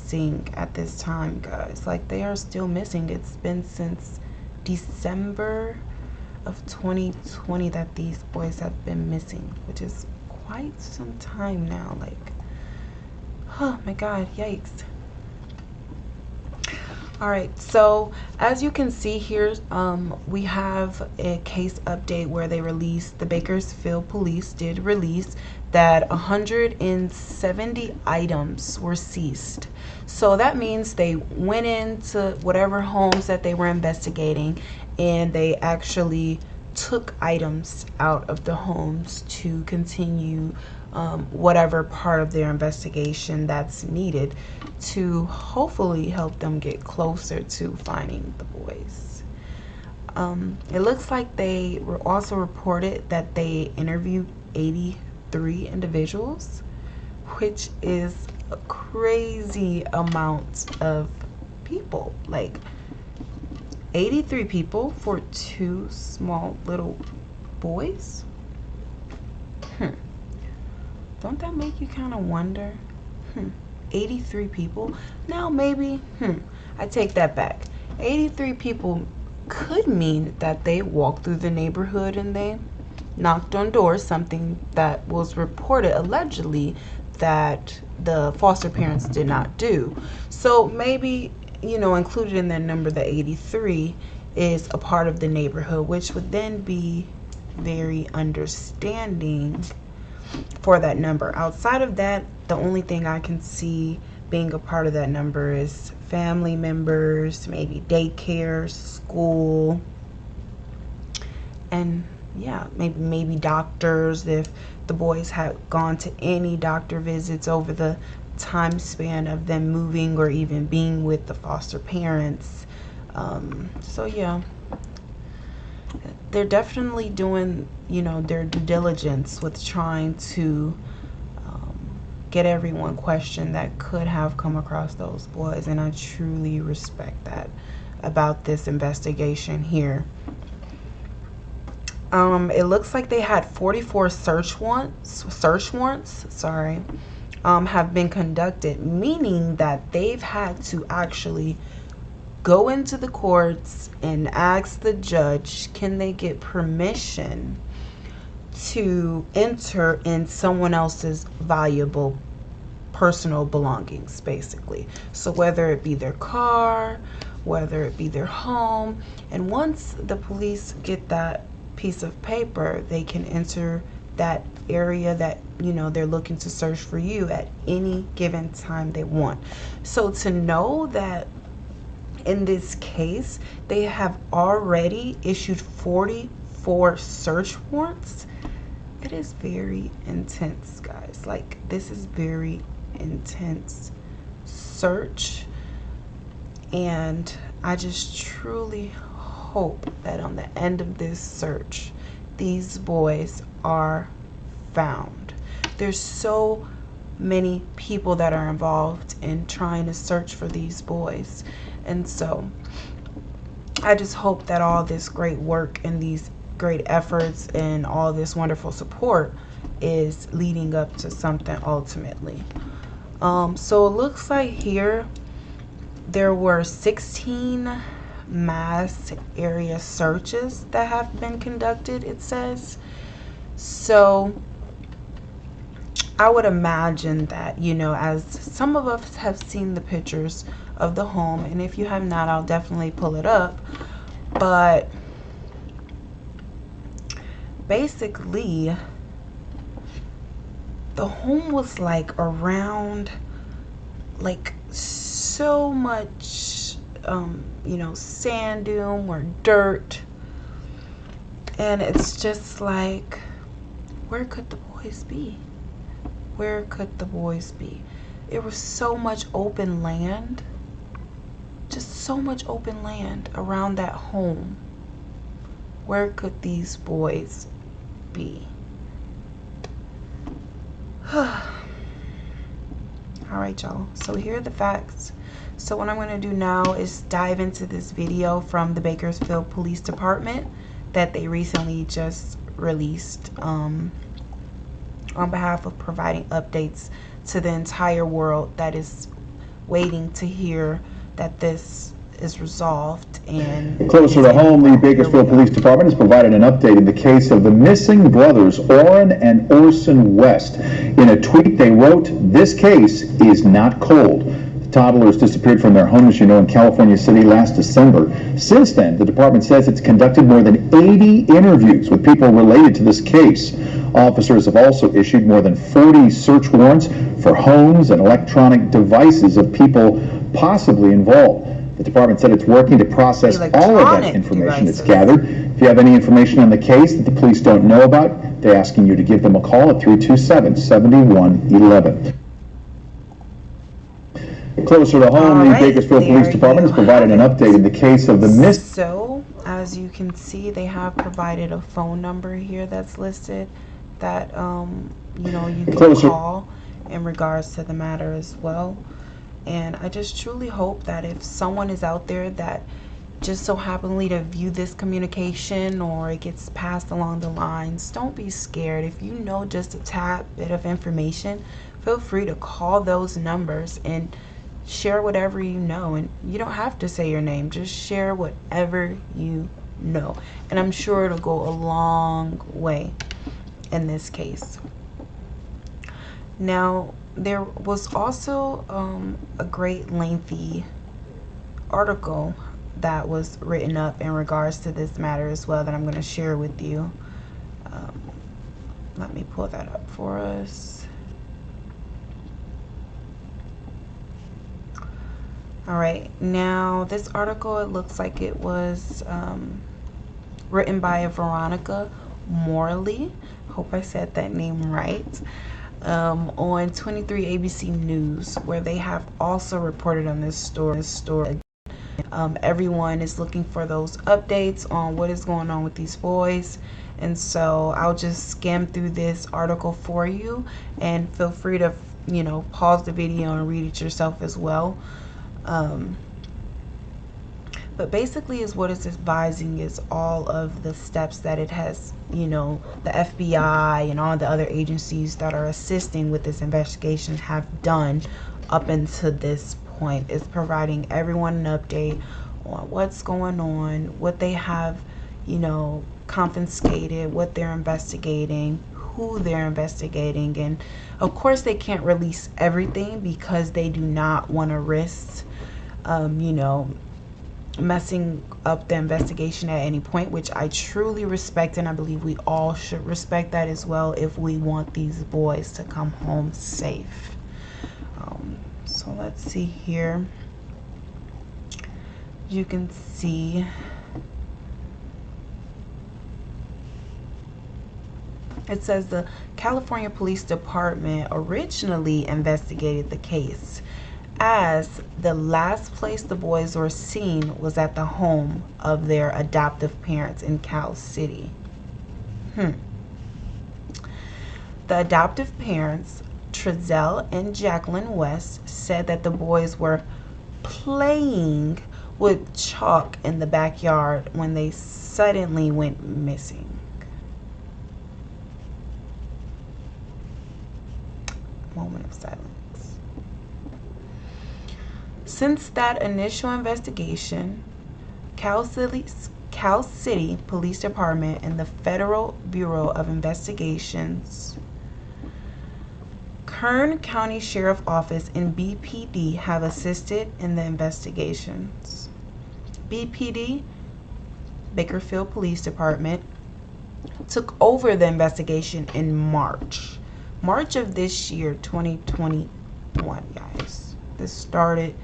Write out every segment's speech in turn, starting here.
missing at this time, guys. Like, they are still missing. It's been since December of 2020 that these boys have been missing, which is quite some time now. Like, oh my god, yikes. All right, so as you can see here, we have a case update where they released, the Bakersfield police did release that 170 items were seized. So that means they went into whatever homes that they were investigating, and they actually took items out of the homes to continue whatever part of their investigation that's needed to hopefully help them get closer to finding the boys. It looks like they were also reported that they interviewed 83 individuals, which is a crazy amount of people. Like, 83 people for 2 small little boys? Don't that make you kind of wonder? 83 people? Now maybe, I take that back. 83 people could mean that they walked through the neighborhood and they knocked on doors, something that was reported allegedly that the foster parents did not do. So maybe, you know, included in that number, the 83 is a part of the neighborhood, which would then be very understanding for that number. Outside of that, the only thing I can see being a part of that number is family members, maybe daycare, school, and yeah, maybe doctors, if the boys had gone to any doctor visits over the time span of them moving or even being with the foster parents. So yeah, they're definitely doing, you know, their due diligence with trying to get everyone questioned that could have come across those boys, and I truly respect that about this investigation here. It looks like they had 44 search warrants, have been conducted, meaning that they've had to actually go into the courts and ask the judge, can they get permission to enter in someone else's valuable personal belongings, basically. So whether it be their car, whether it be their home, and once the police get that piece of paper, they can enter that area that, you know, they're looking to search for you at any given time they want. So to know that in this case they have already issued 44 search warrants, it is very intense, guys. Like, this is very intense search, and I just truly hope that on the end of this search these boys are found. There's so many people that are involved in trying to search for these boys, and so I just hope that all this great work and these great efforts and all this wonderful support is leading up to something ultimately. So it looks like here there were 16 mass area searches that have been conducted, it says. So I would imagine that, you know, as some of us have seen the pictures of the home, and if you have not, I'll definitely pull it up, but basically the home was like around, like, so much you know, sand dune or dirt, and it's just like, where could the boys be? Where could the boys be? It was so much open land, just so much open land around that home. Where could these boys be? Alright, y'all, so here are the facts. So what I'm going to do now is dive into this video from the Bakersfield Police Department that they recently just released on behalf of providing updates to the entire world that is waiting to hear that this is resolved. And closer to home, the Bakersfield Police Department has provided an update in the case of the missing brothers Orrin and Orson West. In a tweet they wrote, "This case is not cold." The toddlers disappeared from their home, as you know, in California City last December. Since then, the department says it's conducted more than 80 interviews with people related to this case. Officers have also issued more than 40 search warrants for homes and electronic devices of people possibly involved. The department said it's working to process all of that information it's gathered. If you have any information on the case that the police don't know about, they're asking you to give them a call at 327-7111. Closer to home, the Bakersfield Police Department has provided an update in the case of the missing. So, as you can see, they have provided a phone number here that's listed that you know, you can call in regards to the matter as well. And I just truly hope that if someone is out there that just so happenly to view this communication or it gets passed along the lines, don't be scared. If you know just a tad bit of information, feel free to call those numbers and share whatever you know. And you don't have to say your name, just share whatever you know. And I'm sure it'll go a long way in this case. Now, there was also a great lengthy article that was written up in regards to this matter as well that I'm going to share with you. Let me pull that up for us. All right, now this article, it looks like it was written by Veronica Morley. Hope I said that name right. On 23 ABC News, where they have also reported on this story. Everyone is looking for those updates on what is going on with these boys, and so I'll just skim through this article for you, and feel free to, you know, pause the video and read it yourself as well. But basically is what it's advising is all of the steps that it has, you know, the FBI and all the other agencies that are assisting with this investigation have done up until this point. Is providing everyone an update on what's going on, what they have, you know, confiscated, what they're investigating, who they're investigating. And of course they can't release everything because they do not want to risk, you know, messing up the investigation at any point, which I truly respect, and I believe we all should respect that as well if we want these boys to come home safe. So let's see here. You can see it says the California Police Department originally investigated the case, as the last place the boys were seen was at the home of their adoptive parents in Cal City. The adoptive parents, Trezell and Jacqueline West, said that the boys were playing with chalk in the backyard when they suddenly went missing. Moment of silence. Since that initial investigation, Cal City Police Department and the Federal Bureau of Investigations, Kern County Sheriff Office, and BPD have assisted in the investigations. BPD, Bakersfield Police Department, took over the investigation in March of this year, 2021, guys. This started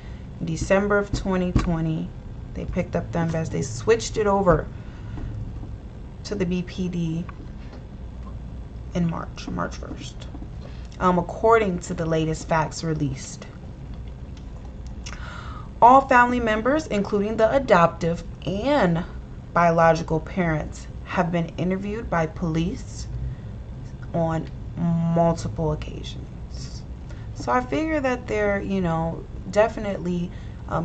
December of 2020. They picked up the they switched it over to the BPD in March 1st, according to the latest facts released. All family members, including the adoptive and biological parents, have been interviewed by police on multiple occasions. So I figure that they're, you know, definitely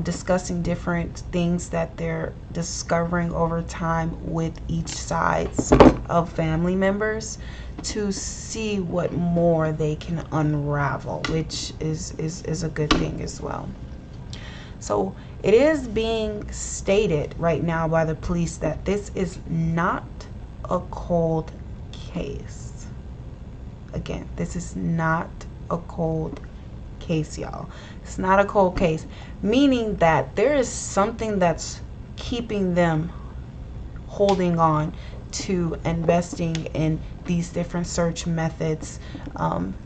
discussing different things that they're discovering over time with each sides of family members to see what more they can unravel, which is a good thing as well. So it is being stated right now by the police that this is not a cold case. Again, this is not a cold case, y'all. It's not a cold case, meaning that there is something that's keeping them holding on to investing in these different search methods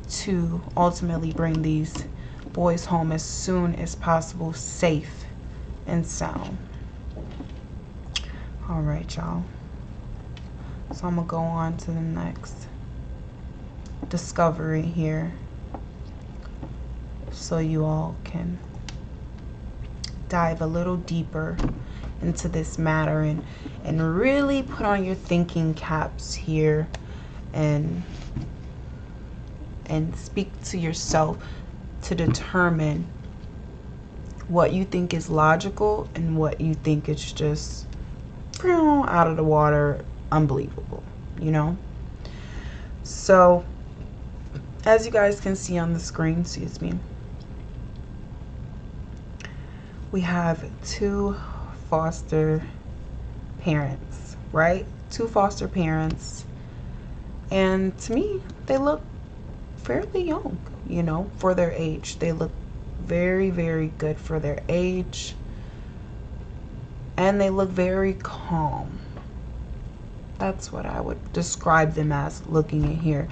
to ultimately bring these boys home as soon as possible, safe and sound. All right, y'all. So I'm gonna go on to the next discovery here so you all can dive a little deeper into this matter and really put on your thinking caps here and speak to yourself to determine what you think is logical and what you think is just out of the water, unbelievable, you know. So as you guys can see on the screen, excuse me, we have two foster parents, right? Two foster parents, and to me they look fairly young, you know, for their age. They look very, very good for their age, and they look very calm. That's what I would describe them as looking in here.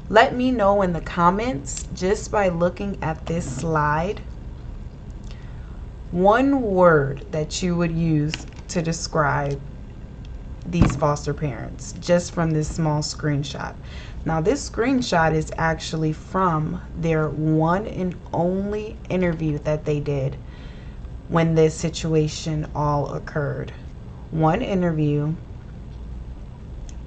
Let me know in the comments, just by looking at this slide, one word that you would use to describe these foster parents, just from this small screenshot. Now this screenshot is actually from their one and only interview that they did when this situation all occurred. One interview.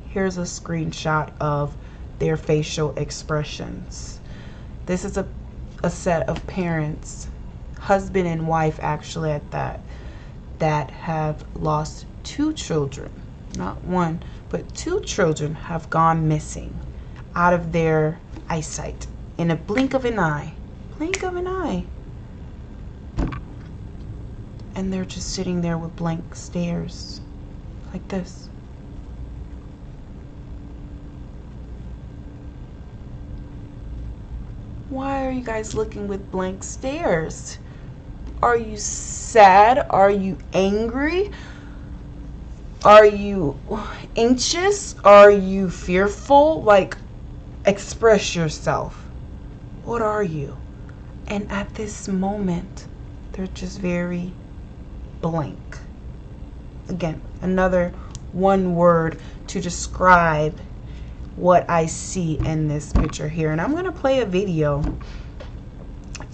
Here's a screenshot of their facial expressions. This is a set of parents, husband and wife actually at that have lost two children. Not one, but two children have gone missing out of their eyesight in a blink of an eye. Blink of an eye. And they're just sitting there with blank stares like this. Why are you guys looking with blank stares? Are you sad? Are you angry? Are you anxious? Are you fearful? Like, express yourself. What are you? And at this moment, they're just very blank. Again, another one word to describe what I see in this picture here. And I'm going to play a video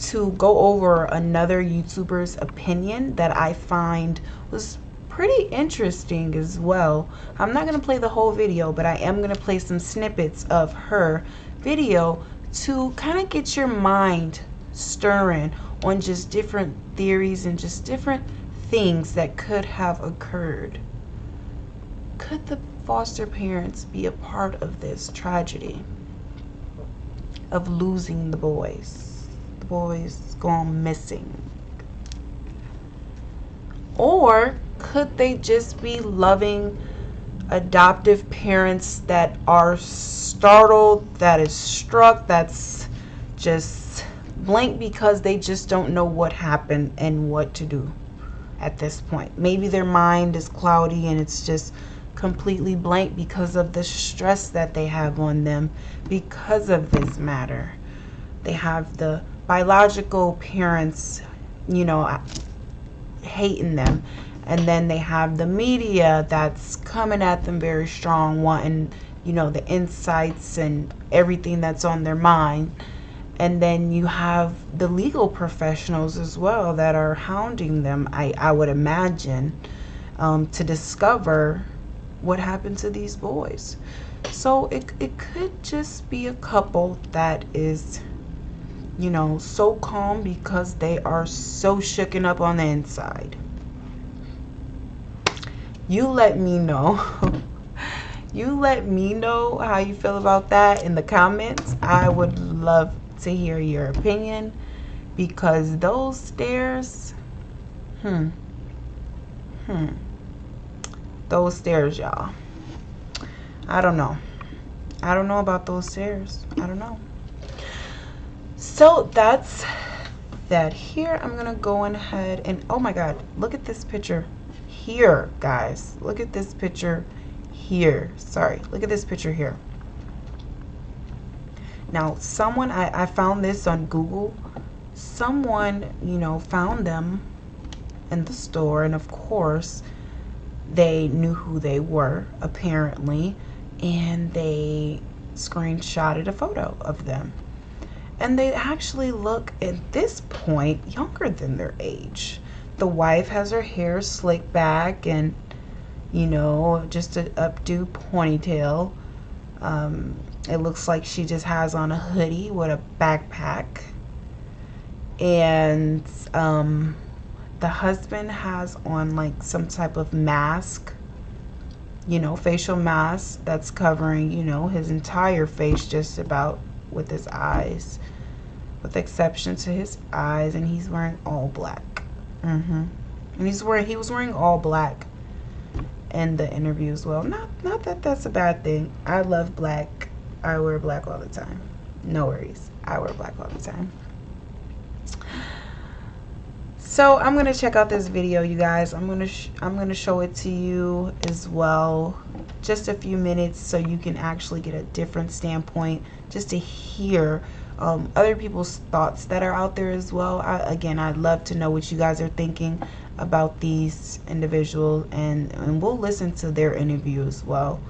to go over another YouTuber's opinion that I find was pretty interesting as well. I'm not going to play the whole video, but I am going to play some snippets of her video to kind of get your mind stirring on just different theories and just different things that could have occurred. Could the foster parents be a part of this tragedy of losing the boys? The boys gone missing. Or could they just be loving adoptive parents that are startled, that is struck, that's just blank because they just don't know what happened and what to do at this point? Maybe their mind is cloudy and it's just completely blank because of the stress that they have on them because of this matter. They have the biological parents, you know, hating them, and then they have the media that's coming at them very strong, wanting, you know, the insights and everything that's on their mind. And then you have the legal professionals as well that are hounding them, I would imagine, to discover what happened to these boys. So it could just be a couple that is, you know, so calm because they are so shooken up on the inside. You let me know. You let me know how you feel about that in the comments. I would love to hear your opinion, because those stares, Hmm. Those stairs, y'all. I don't know. I don't know about those stairs. I don't know. So that's that. Here I'm gonna go ahead and, oh my god, look at this picture here, guys. Look at this picture here. Sorry, look at this picture here. Now someone, I found this on Google. Someone, you know, found them in the store, and of course they knew who they were apparently, and they screenshotted a photo of them, and they actually look at this point younger than their age. The wife has her hair slicked back and, you know, just an updo ponytail. It looks like she just has on a hoodie with a backpack, and the husband has on like some type of mask, you know, facial mask that's covering, you know, his entire face just about, with his eyes, with the exception to his eyes, and he's wearing all black. And he was wearing all black in the interview as well. Not that that's a bad thing. I love black. I wear black all the time. No worries. I wear black all the time. So I'm gonna check out this video, you guys. I'm gonna show it to you as well, just a few minutes, so you can actually get a different standpoint, just to hear other people's thoughts that are out there as well. Again, I'd love to know what you guys are thinking about these individuals, and we'll listen to their interview as well.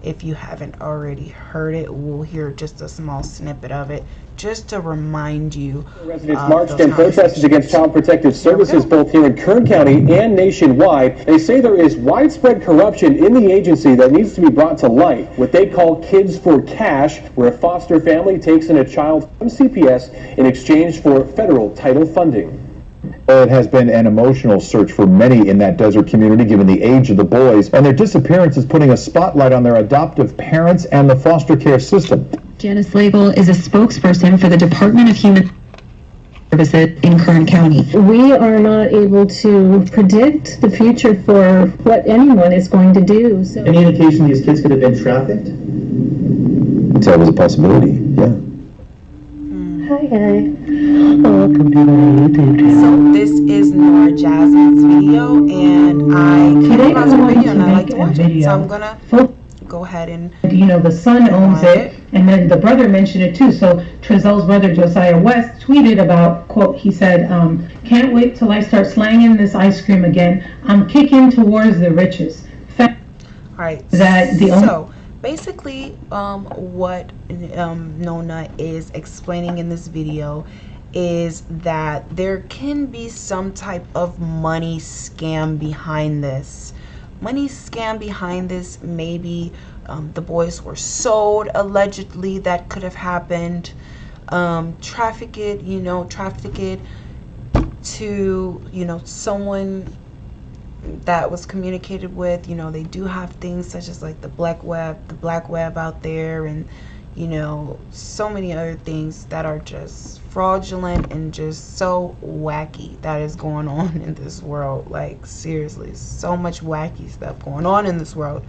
If you haven't already heard it, we'll hear just a small snippet of it, just to remind you. Residents marched and protested against Child Protective Services both here in Kern County and nationwide. They say there is widespread corruption in the agency that needs to be brought to light. What they call Kids for Cash, where a foster family takes in a child from CPS in exchange for federal title funding. It has been an emotional search for many in that desert community, given the age of the boys, and their disappearance is putting a spotlight on their adoptive parents and the foster care system. Janice Label is a spokesperson for the Department of Human Services in Kern County. We are not able to predict the future for what anyone is going to do. So. Any indication these kids could have been trafficked? That was a possibility, yeah. Hi, guys. So this is Nora Jasmine's video, and I came across her video and I like to watch it, so I'm gonna go ahead and, you know, the son owns it, and then the brother mentioned it too. So Trezel's brother Josiah West tweeted about, quote, he said, can't wait till I start slanging this ice cream again. I'm kicking towards the riches. Alright, That the so basically what Nona is explaining in this video is that there can be some type of money scam behind this. Maybe the boys were sold, allegedly. That could have happened. Traffic it to, you know, someone that was communicated with. You know, they do have things such as like the black web out there, and, you know, so many other things that are just fraudulent and just so wacky that is going on in this world. Like, seriously, so much wacky stuff going on in this world.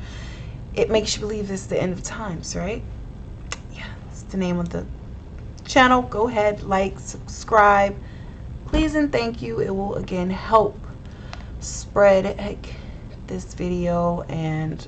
It makes you believe this is the end of times, right? Yeah, it's the name of the channel. Go ahead, like, subscribe, please and thank you. It will again help spread this video and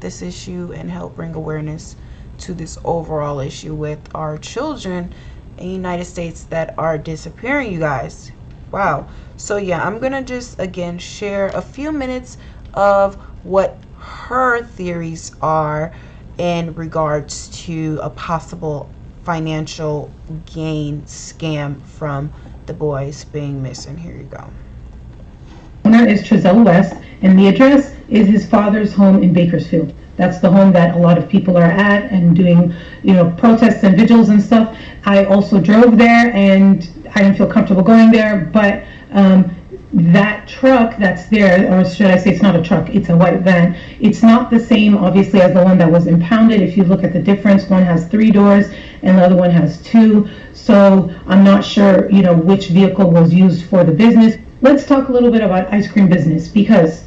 this issue, and help bring awareness to this overall issue with our children in the United States that are disappearing, you guys. Wow. So yeah, I'm gonna just again share a few minutes of what her theories are in regards to a possible financial gain scam from the boys being missing. Here you go. owner is Trezel West, and the address is his father's home in Bakersfield. That's the home that a lot of people are at and doing, you know, protests and vigils and stuff. I also drove there, and I didn't feel comfortable going there, but that truck that's there, or should I say it's not a truck, it's a white van. It's not the same, obviously, as the one that was impounded. If you look at the difference, one has 3 doors and the other one has 2. So I'm not sure, which vehicle was used for the business. Let's talk a little bit about ice cream business, because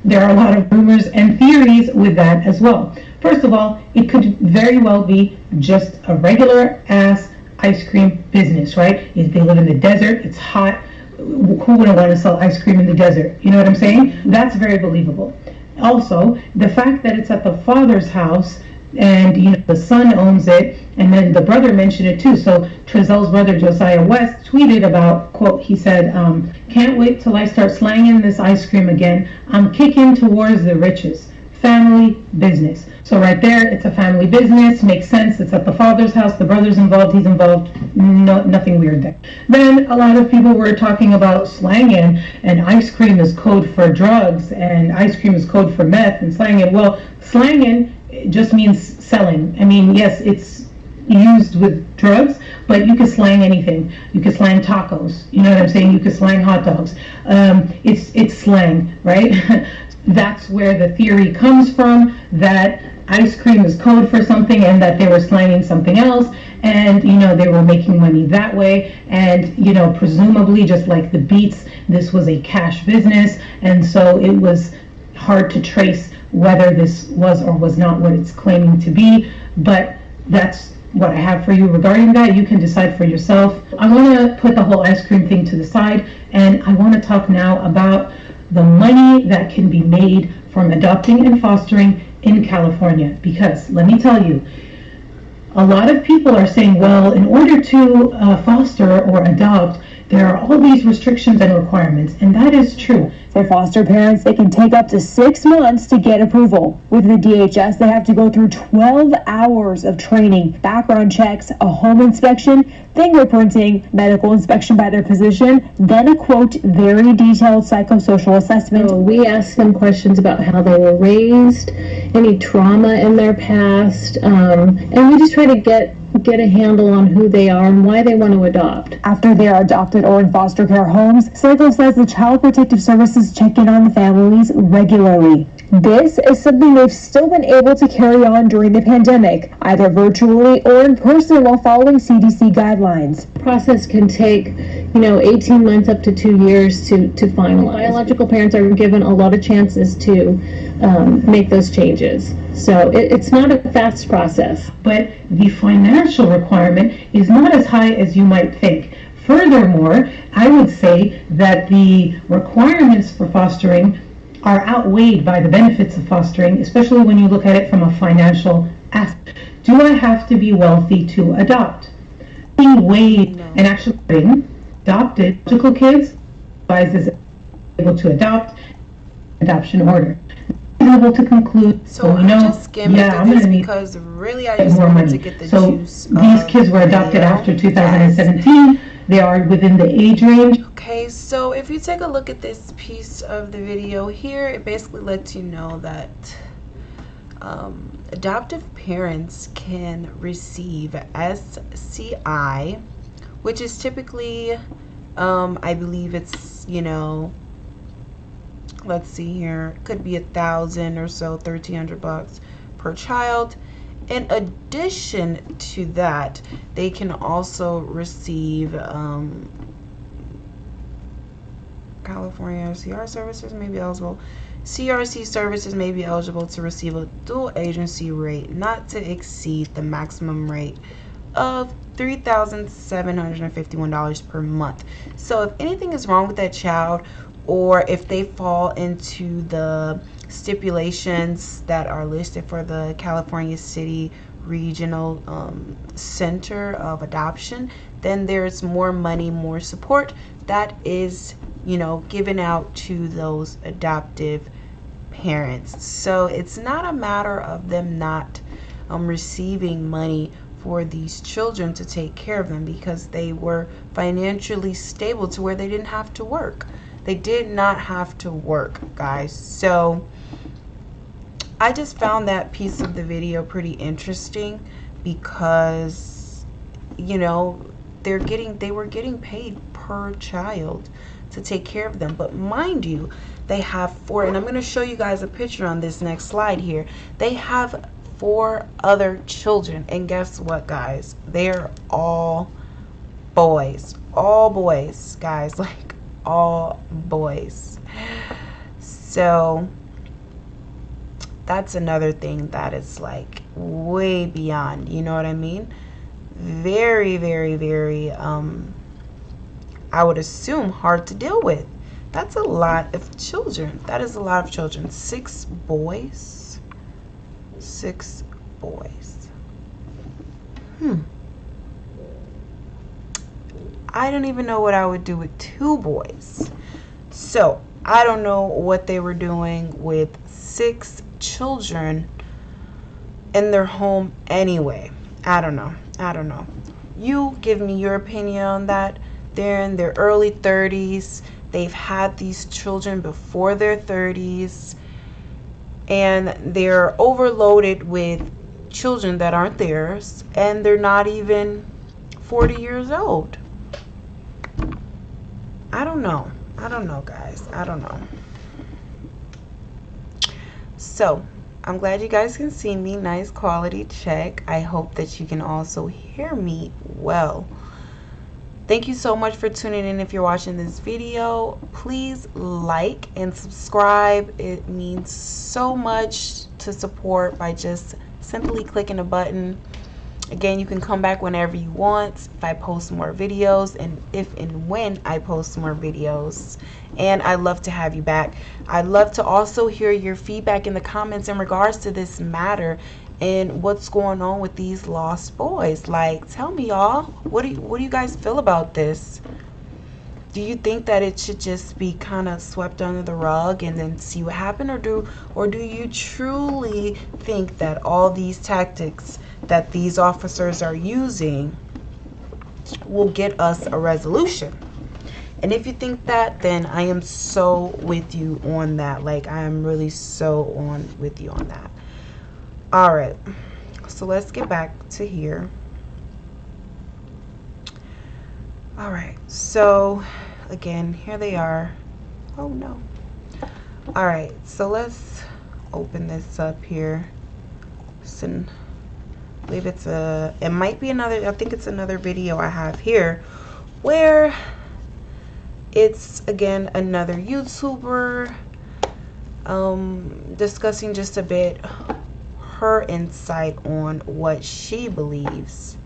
there are a lot of rumors and theories with that as well. First of all, it could very well be just a regular ass ice cream business, right? If they live in the desert, it's hot. Who wouldn't want to sell ice cream in the desert? You know what I'm saying? That's very believable. Also, the fact that it's at the father's house and the son owns it, and then the brother mentioned it too. So Trezel's brother Josiah West tweeted about, quote, he said, "Can't wait till I start slanging this ice cream again. I'm kicking towards the riches. Family business." So right there, it's a family business. Makes sense. It's at the father's house. The brother's involved. He's involved. No, nothing weird there. Then a lot of people were talking about slanging, and ice cream is code for drugs, and ice cream is code for meth, and slanging. Well, slanging just means selling. I mean, yes, it's used with drugs, but you can slang anything. You can slang tacos. You know what I'm saying? You can slang hot dogs. It's slang, right? That's where the theory comes from, that ice cream is code for something and that they were slanging something else, and they were making money that way, and presumably, just like the beets, this was a cash business, and so it was hard to trace whether this was or was not what it's claiming to be. But that's what I have for you regarding that. You can decide for yourself. I want to put the whole ice cream thing to the side, and I want to talk now about the money that can be made from adopting and fostering in California. Because let me tell you, a lot of people are saying, well, in order to foster or adopt, there are all these restrictions and requirements, and that is true. For foster parents, it can take up to 6 months to get approval. With the DHS, they have to go through 12 hours of training, background checks, a home inspection, fingerprinting, medical inspection by their physician, then a, quote, very detailed psychosocial assessment. So we ask them questions about how they were raised, any trauma in their past, and we just try to get a handle on who they are and why they want to adopt. After they are adopted or in foster care homes, CINSERE says the Child Protective Services check in on the families regularly. This is something they've still been able to carry on during the pandemic, either virtually or in person while following CDC guidelines. The process can take, 18 months up to 2 years to finalize. Biological parents are given a lot of chances to make those changes. So it's not a fast process. But the financial requirement is not as high as you might think. Furthermore, I would say that the requirements for fostering are outweighed by the benefits of fostering, especially when you look at it from a financial aspect. Do I have to be wealthy to adopt? Being weighed and actually adopted biological kids is able to adopt adoption order. Able to conclude. So I'm just skimming through this because really I just wanted to get the juice. These kids were adopted after 2017. They are within the age range. Okay, so if you take a look at this piece of the video here, it basically lets you know that adoptive parents can receive SCI, which is typically, I believe it's, let's see here, it could be $1,000 or so, $1,300 per child. In addition to that, they can also receive California CR services may be eligible. CRC services may be eligible to receive a dual agency rate not to exceed the maximum rate of $3,751 per month. So if anything is wrong with that child, or if they fall into the stipulations that are listed for the California City Regional Center of Adoption, then there's more money, more support that is, given out to those adoptive parents. So it's not a matter of them not receiving money for these children to take care of them, because they were financially stable to where they didn't have to work. They did not have to work, guys. So I just found that piece of the video pretty interesting because, they were getting paid per child. to take care of them. But mind you, they have 4, and I'm going to show you guys a picture on this next slide here. They have 4 other children, and guess what, guys? They're all boys. All boys, guys, like all boys. So that's another thing that is like way beyond, you know what I mean? Very, very, very, I would assume hard to deal with. That's a lot of children. That is a lot of children. 6 boys. 6 boys. I don't even know what I would do with 2 boys. So I don't know what they were doing with 6 children in their home anyway. I don't know. I don't know. You give me your opinion on that. They're in their early 30s. They've had these children before their 30s. And they're overloaded with children that aren't theirs. And they're not even 40 years old. I don't know. I don't know, guys. I don't know. So, I'm glad you guys can see me. Nice quality check. I hope that you can also hear me well. Thank you so much for tuning in. If you're watching this video, please like and subscribe. It means so much to support by just simply clicking a button. Again, you can come back whenever you want if I post more videos, and if and when I post more videos. And I'd love to have you back. I'd love to also hear your feedback in the comments in regards to this matter and what's going on with these lost boys. Like, tell me, y'all, what do you guys feel about this? Do you think that it should just be kind of swept under the rug and then see what happened, or do you truly think that all these tactics that these officers are using will get us a resolution? And if you think that, then I am so with you on that. Like, I am really so on with you on that. All right, so let's get back to here. All right, so again, here they are. Oh no. All right, so let's open this up here. So I believe it might be another, I think it's another video I have here where it's again another YouTuber discussing just a bit her insight on what she believes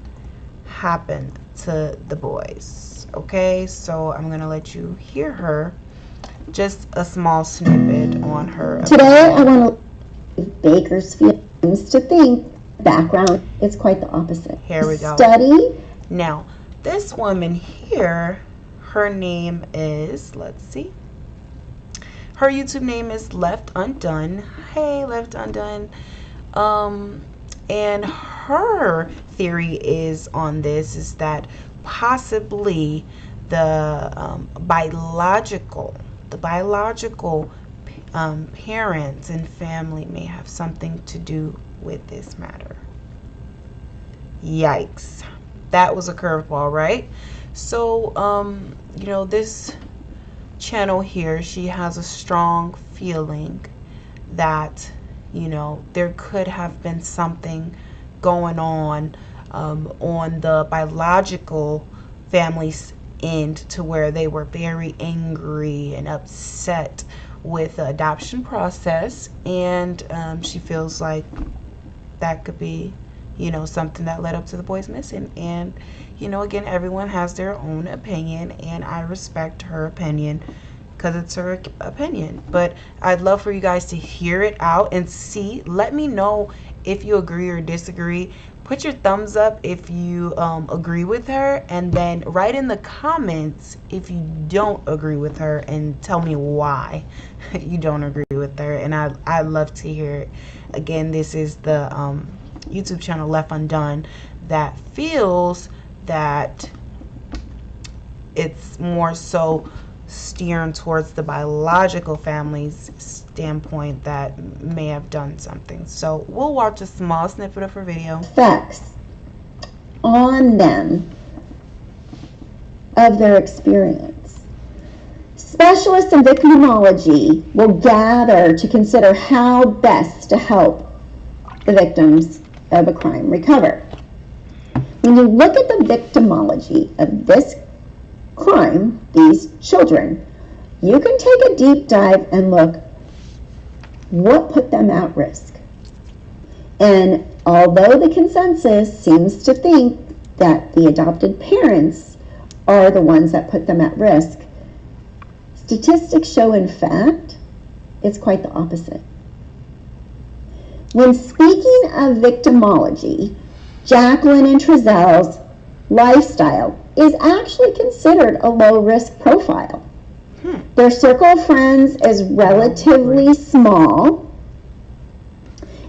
happened to the boys. Okay, so I'm gonna let you hear her, just a small snippet on her. Today I want to Bakersfield seems to think background is quite the opposite. Here we go. Study. Now, this woman here, her name is, let's see, her YouTube name is Left Undone. Hey, Left Undone. And her theory is on this is that possibly the biological parents and family may have something to do with this matter. Yikes. That was a curveball, right? So, you know, this channel here, she has a strong feeling that, you know, there could have been something going on the biological family's end, to where they were very angry and upset with the adoption process, and she feels like that could be, you know, something that led up to the boys missing. And, you know, again, everyone has their own opinion, and I respect her opinion because it's her opinion. But I'd love for you guys to hear it out and see. Let me know if you agree or disagree. Put your thumbs up if you agree with her, and then write in the comments if you don't agree with her and tell me why you don't agree with her. And I'd love to hear it. Again, this is the YouTube channel Left Undone that feels that it's more so steering towards the biological family's standpoint that may have done something. So we'll watch a small snippet of her video. Facts on them of their experience. Specialists in victimology will gather to consider how best to help the victims of a crime recover. When you look at the victimology of this crime, these children, you can take a deep dive and look what put them at risk. And although the consensus seems to think that the adopted parents are the ones that put them at risk, statistics show, in fact, it's quite the opposite. When speaking of victimology, Jacqueline and Trezel's lifestyle is actually considered a low-risk profile. Their circle of friends is relatively small,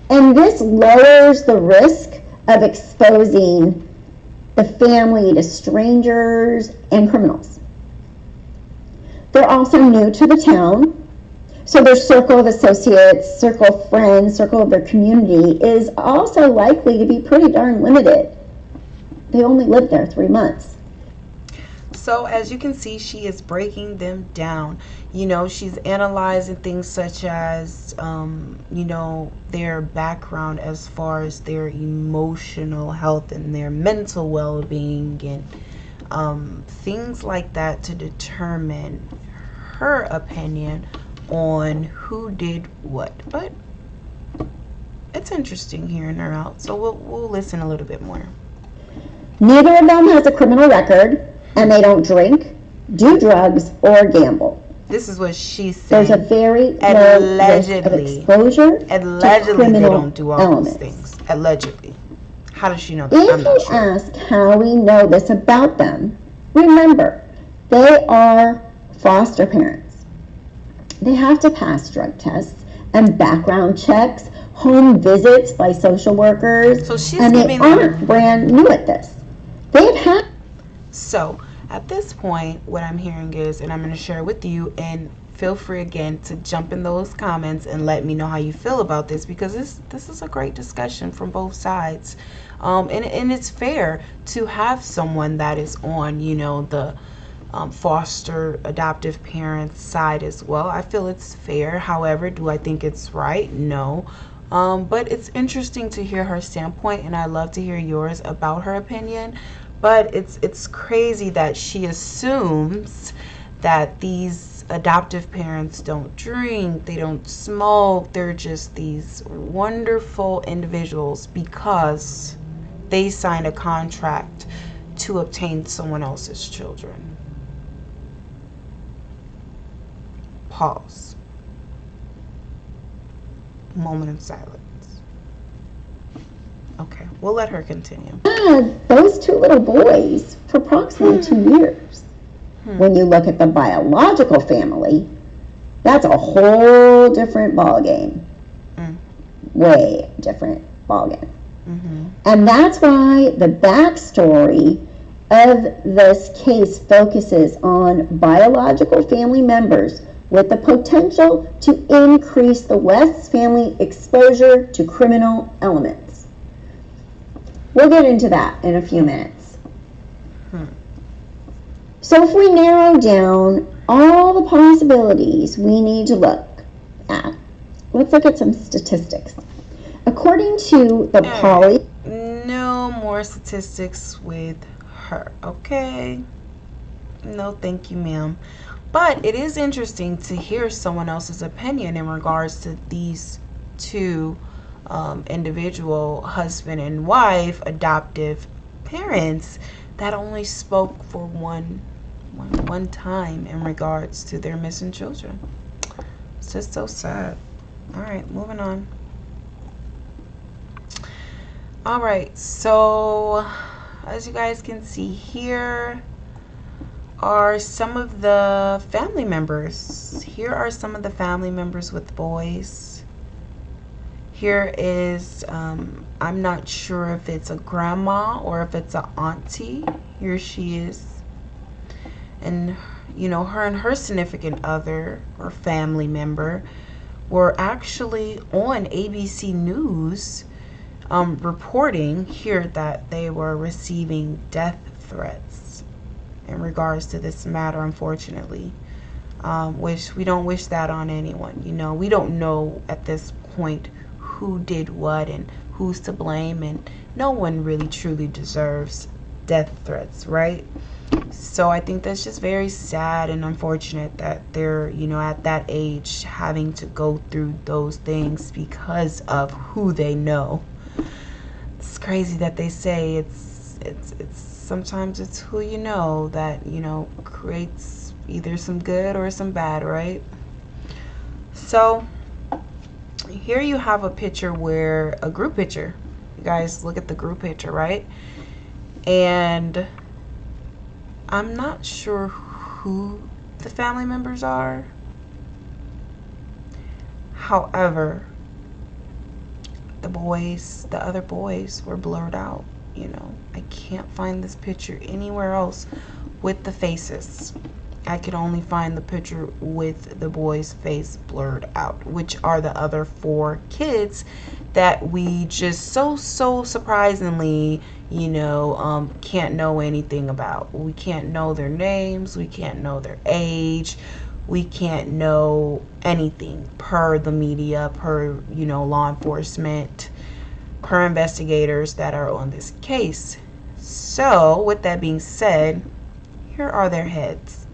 and this lowers the risk of exposing the family to strangers and criminals. They're also new to the town, so their circle of associates, circle of friends, circle of their community is also likely to be pretty darn limited. They only lived there 3 months. So as you can see, she is breaking them down. You know, she's analyzing things such as, you know, their background as far as their emotional health and their mental well-being and things like that to determine her opinion on who did what. But it's interesting hearing her out, so we'll listen a little bit more. Neither of them has a criminal record, and they don't drink, do drugs, or gamble. This is what she's saying. There's a very low risk of exposure to criminal they don't do all elements. those things. Allegedly. How does she know that? If you ask how we know this about them, remember, they are foster parents. They have to pass drug tests and background checks, home visits by social workers, and they aren't brand new at this. They've had. So at this point, what I'm hearing is, and I'm going to share with you, and feel free again to jump in those comments and let me know how you feel about this, because this is a great discussion from both sides, and it's fair to have someone that is on, you know, the foster adoptive parents side as well. I feel it's fair. However, do I think it's right? No. But it's interesting to hear her standpoint, and I love to hear yours about her opinion. But it's crazy that she assumes that these adoptive parents don't drink, they don't smoke, they're just these wonderful individuals because they signed a contract to obtain someone else's children. Pause. Moment of silence. Okay, we'll let her continue. Those two little boys for approximately 2 years. When you look at the biological family, that's a whole different ballgame. Way different ballgame. And that's why the backstory of this case focuses on biological family members with the potential to increase the West's family exposure to criminal elements. We'll get into that in a few minutes. So if we narrow down all the possibilities we need to look at, let's look at some statistics. According to the No more statistics with her, okay? No, thank you, ma'am. But it is interesting to hear someone else's opinion in regards to these two individual husband and wife adoptive parents that only spoke for one time in regards to their missing children. It's just so sad. All right, moving on. All right, so as you guys can see, here are some of the family members. Here are some of the family members with boys. Here is, I'm not sure if it's a grandma or if it's an auntie. Here she is. And, you know, her and her significant other or family member were actually on ABC News reporting here that they were receiving death threats in regards to this matter, unfortunately. We don't wish that on anyone. You know, we don't know at this point who did what and who's to blame, and no one really truly deserves death threats, right? So I think that's just very sad and unfortunate that they're, you know, at that age having to go through those things because of who they know. It's crazy that they say it's sometimes it's who you know that, you know, creates either some good or some bad, right? So here you have a picture where a group picture. You guys look at the group picture, right? And I'm not sure who the family members are. However, the other boys were blurred out. You know, I can't find this picture anywhere else with the faces. I could only find the picture with the boy's face blurred out, which are the other 4 kids that we just so surprisingly, you know, can't know anything about. We can't know their names, we can't know their age, we can't know anything per the media, per, you know, law enforcement, per investigators that are on this case. So with that being said, here are their heads.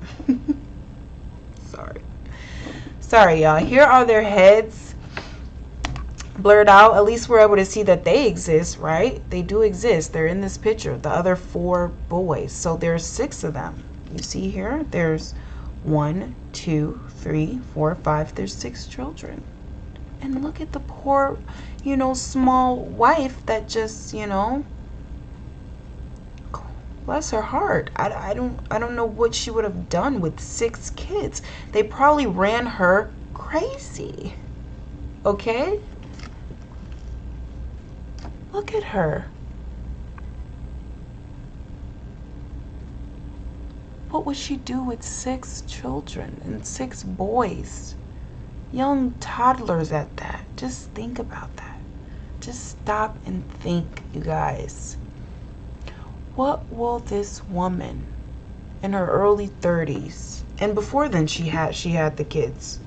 Sorry y'all, here are their heads blurred out. At least we're able to see that they exist, right? They do exist. They're in this picture, the other 4 boys. So there's 6 of them. You see here, there's 1, 2, 3, 4, 5. There's 6 children. And look at the poor, you know, small wife that just, you know, bless her heart. I don't know what she would have done with 6 kids. They probably ran her crazy. Okay? Look at her. What would she do with 6 children and 6 boys? Young toddlers at that. Just think about that. Just stop and think, you guys. What will this woman in her early 30s, and before then she had the kids,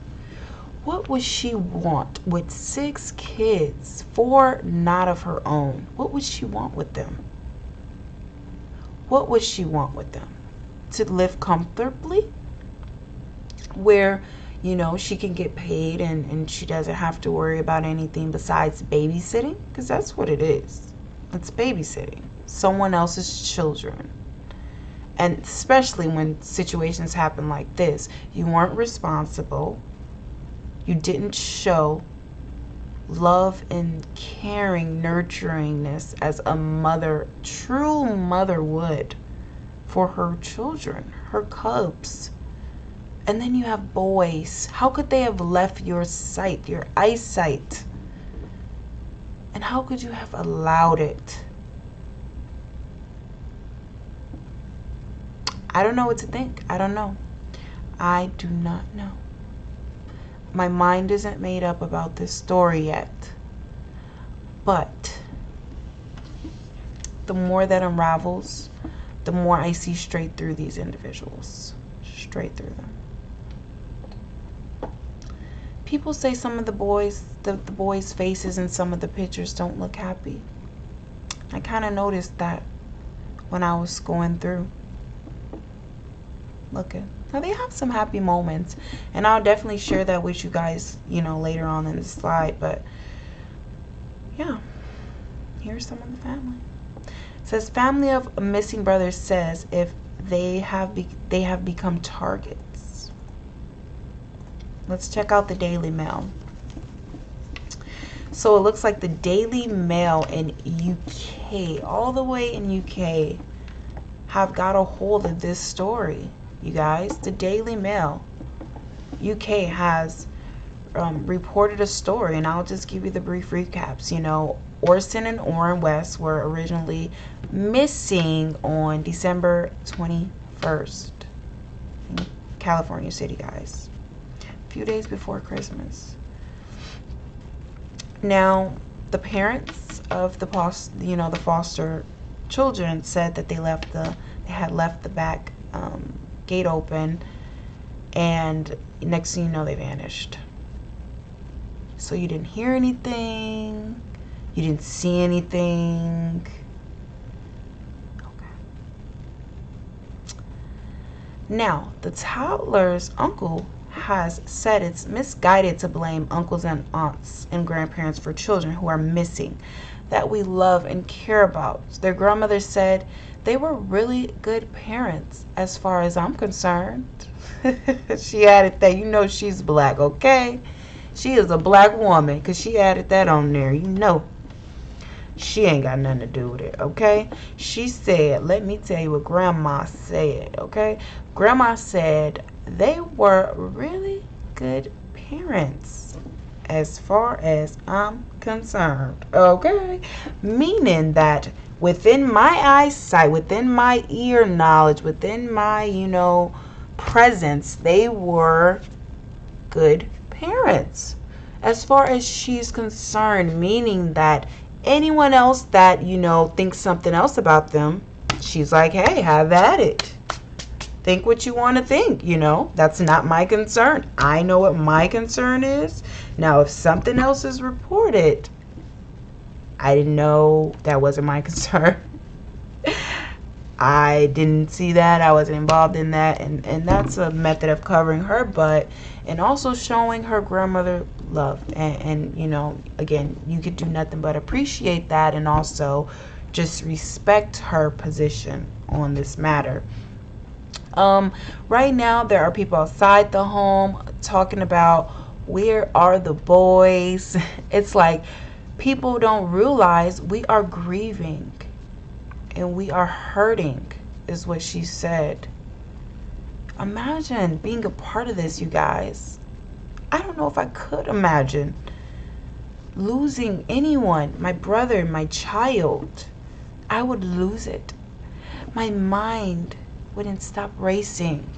what would she want with 6 kids, 4 not of her own? What would she want with them? What would she want with them? To live comfortably, where, you know, she can get paid and she doesn't have to worry about anything besides babysitting, because that's what it is. It's babysitting someone else's children. And especially when situations happen like this, you weren't responsible. You didn't show love and caring, nurturingness as a mother, true mother would for her children, her cubs. And then you have boys. How could they have left your sight, your eyesight? And how could you have allowed it? I don't know what to think. I don't know. I do not know. My mind isn't made up about this story yet. But the more that unravels, the more I see straight through these individuals. Straight through them. People say some of the boys' faces in some of the pictures don't look happy. I kind of noticed that when I was going through. Looking. Now they have some happy moments, and I'll definitely share that with you guys, you know, later on in the slide. But yeah, here's some of the family. It says family of missing brothers says if they have become targets. Let's check out the Daily Mail. So it looks like the Daily Mail in UK, all the way in UK, have got a hold of this story. You guys, the Daily Mail UK has reported a story, and I'll just give you the brief recaps. You know, Orson and Orrin West were originally missing on December 21st in California City, guys. A few days before Christmas. Now, the parents of the foster children said that they had left the back gate open, and next thing you know, they vanished. So you didn't hear anything, you didn't see anything. Okay. Now, the toddler's uncle has said it's misguided to blame uncles and aunts and grandparents for children who are missing that we love and care about. Their grandmother said they were really good parents as far as I'm concerned. She added that, you know, she's black, okay? She is a black woman because she added that on there. You know, she ain't got nothing to do with it, okay? She said, let me tell you what Grandma said, okay? Grandma said they were really good parents as far as I'm concerned, okay? Meaning that within my eyesight, within my ear knowledge, within my, you know, presence, they were good parents as far as she's concerned, meaning that anyone else that, you know, thinks something else about them, she's like, hey, have at it. Think what you want to think, you know. That's not my concern. I know what my concern is. Now, if something else is reported, I didn't know, that wasn't my concern. I didn't see that. I wasn't involved in that. And that's a method of covering her butt and also showing her grandmother love. And, you know, again, you could do nothing but appreciate that and also just respect her position on this matter. Right now, there are people outside the home talking about, where are the boys? It's like people don't realize we are grieving and we are hurting, is what she said. Imagine being a part of this, you guys. I don't know if I could imagine losing anyone, my brother, my child. I would lose it. My mind wouldn't stop racing.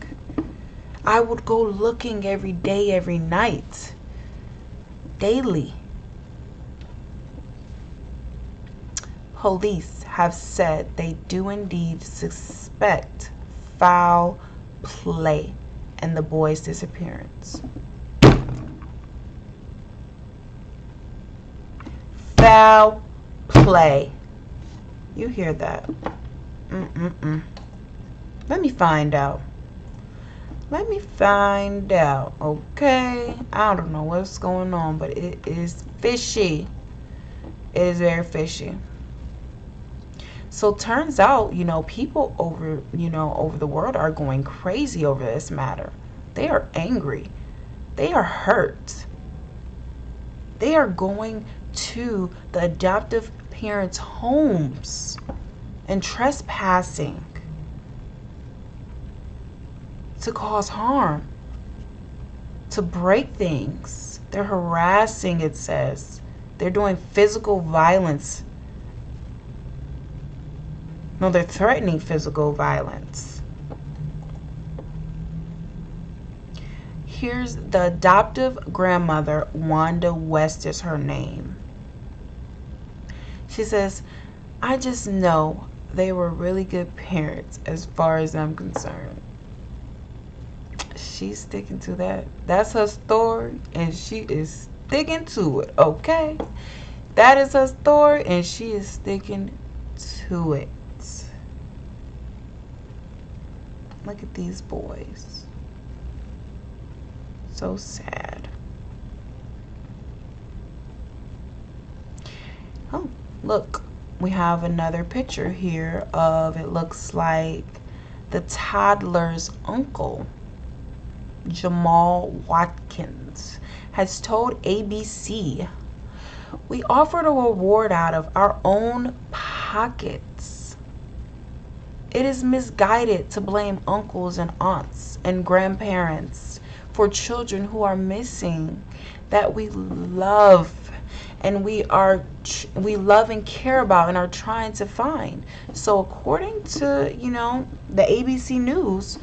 I would go looking every day, every night, daily. Police have said they do indeed suspect foul play in the boy's disappearance. Foul play. You hear that? Let me find out. Let me find out, okay? I don't know what's going on, but it is fishy. It is very fishy. So turns out, you know, people over the world are going crazy over this matter. They are angry. They are hurt. They are going to the adoptive parents' homes and trespassing to cause harm, to break things. They're harassing, it says. They're doing physical violence. No, they're threatening physical violence. Here's the adoptive grandmother, Wanda West is her name. She says, I just know they were really good parents as far as I'm concerned. She's sticking to that. That's her story, and she is sticking to it, okay? That is her story, and she is sticking to it. Look at these boys. So sad. Oh, look. We have another picture here of, it looks like, the toddler's uncle, Jamal Watkins, has told ABC, we offered a reward out of our own pockets. It is misguided to blame uncles and aunts and grandparents for children who are missing that we love and we love and care about and are trying to find. So according to, you know, the ABC News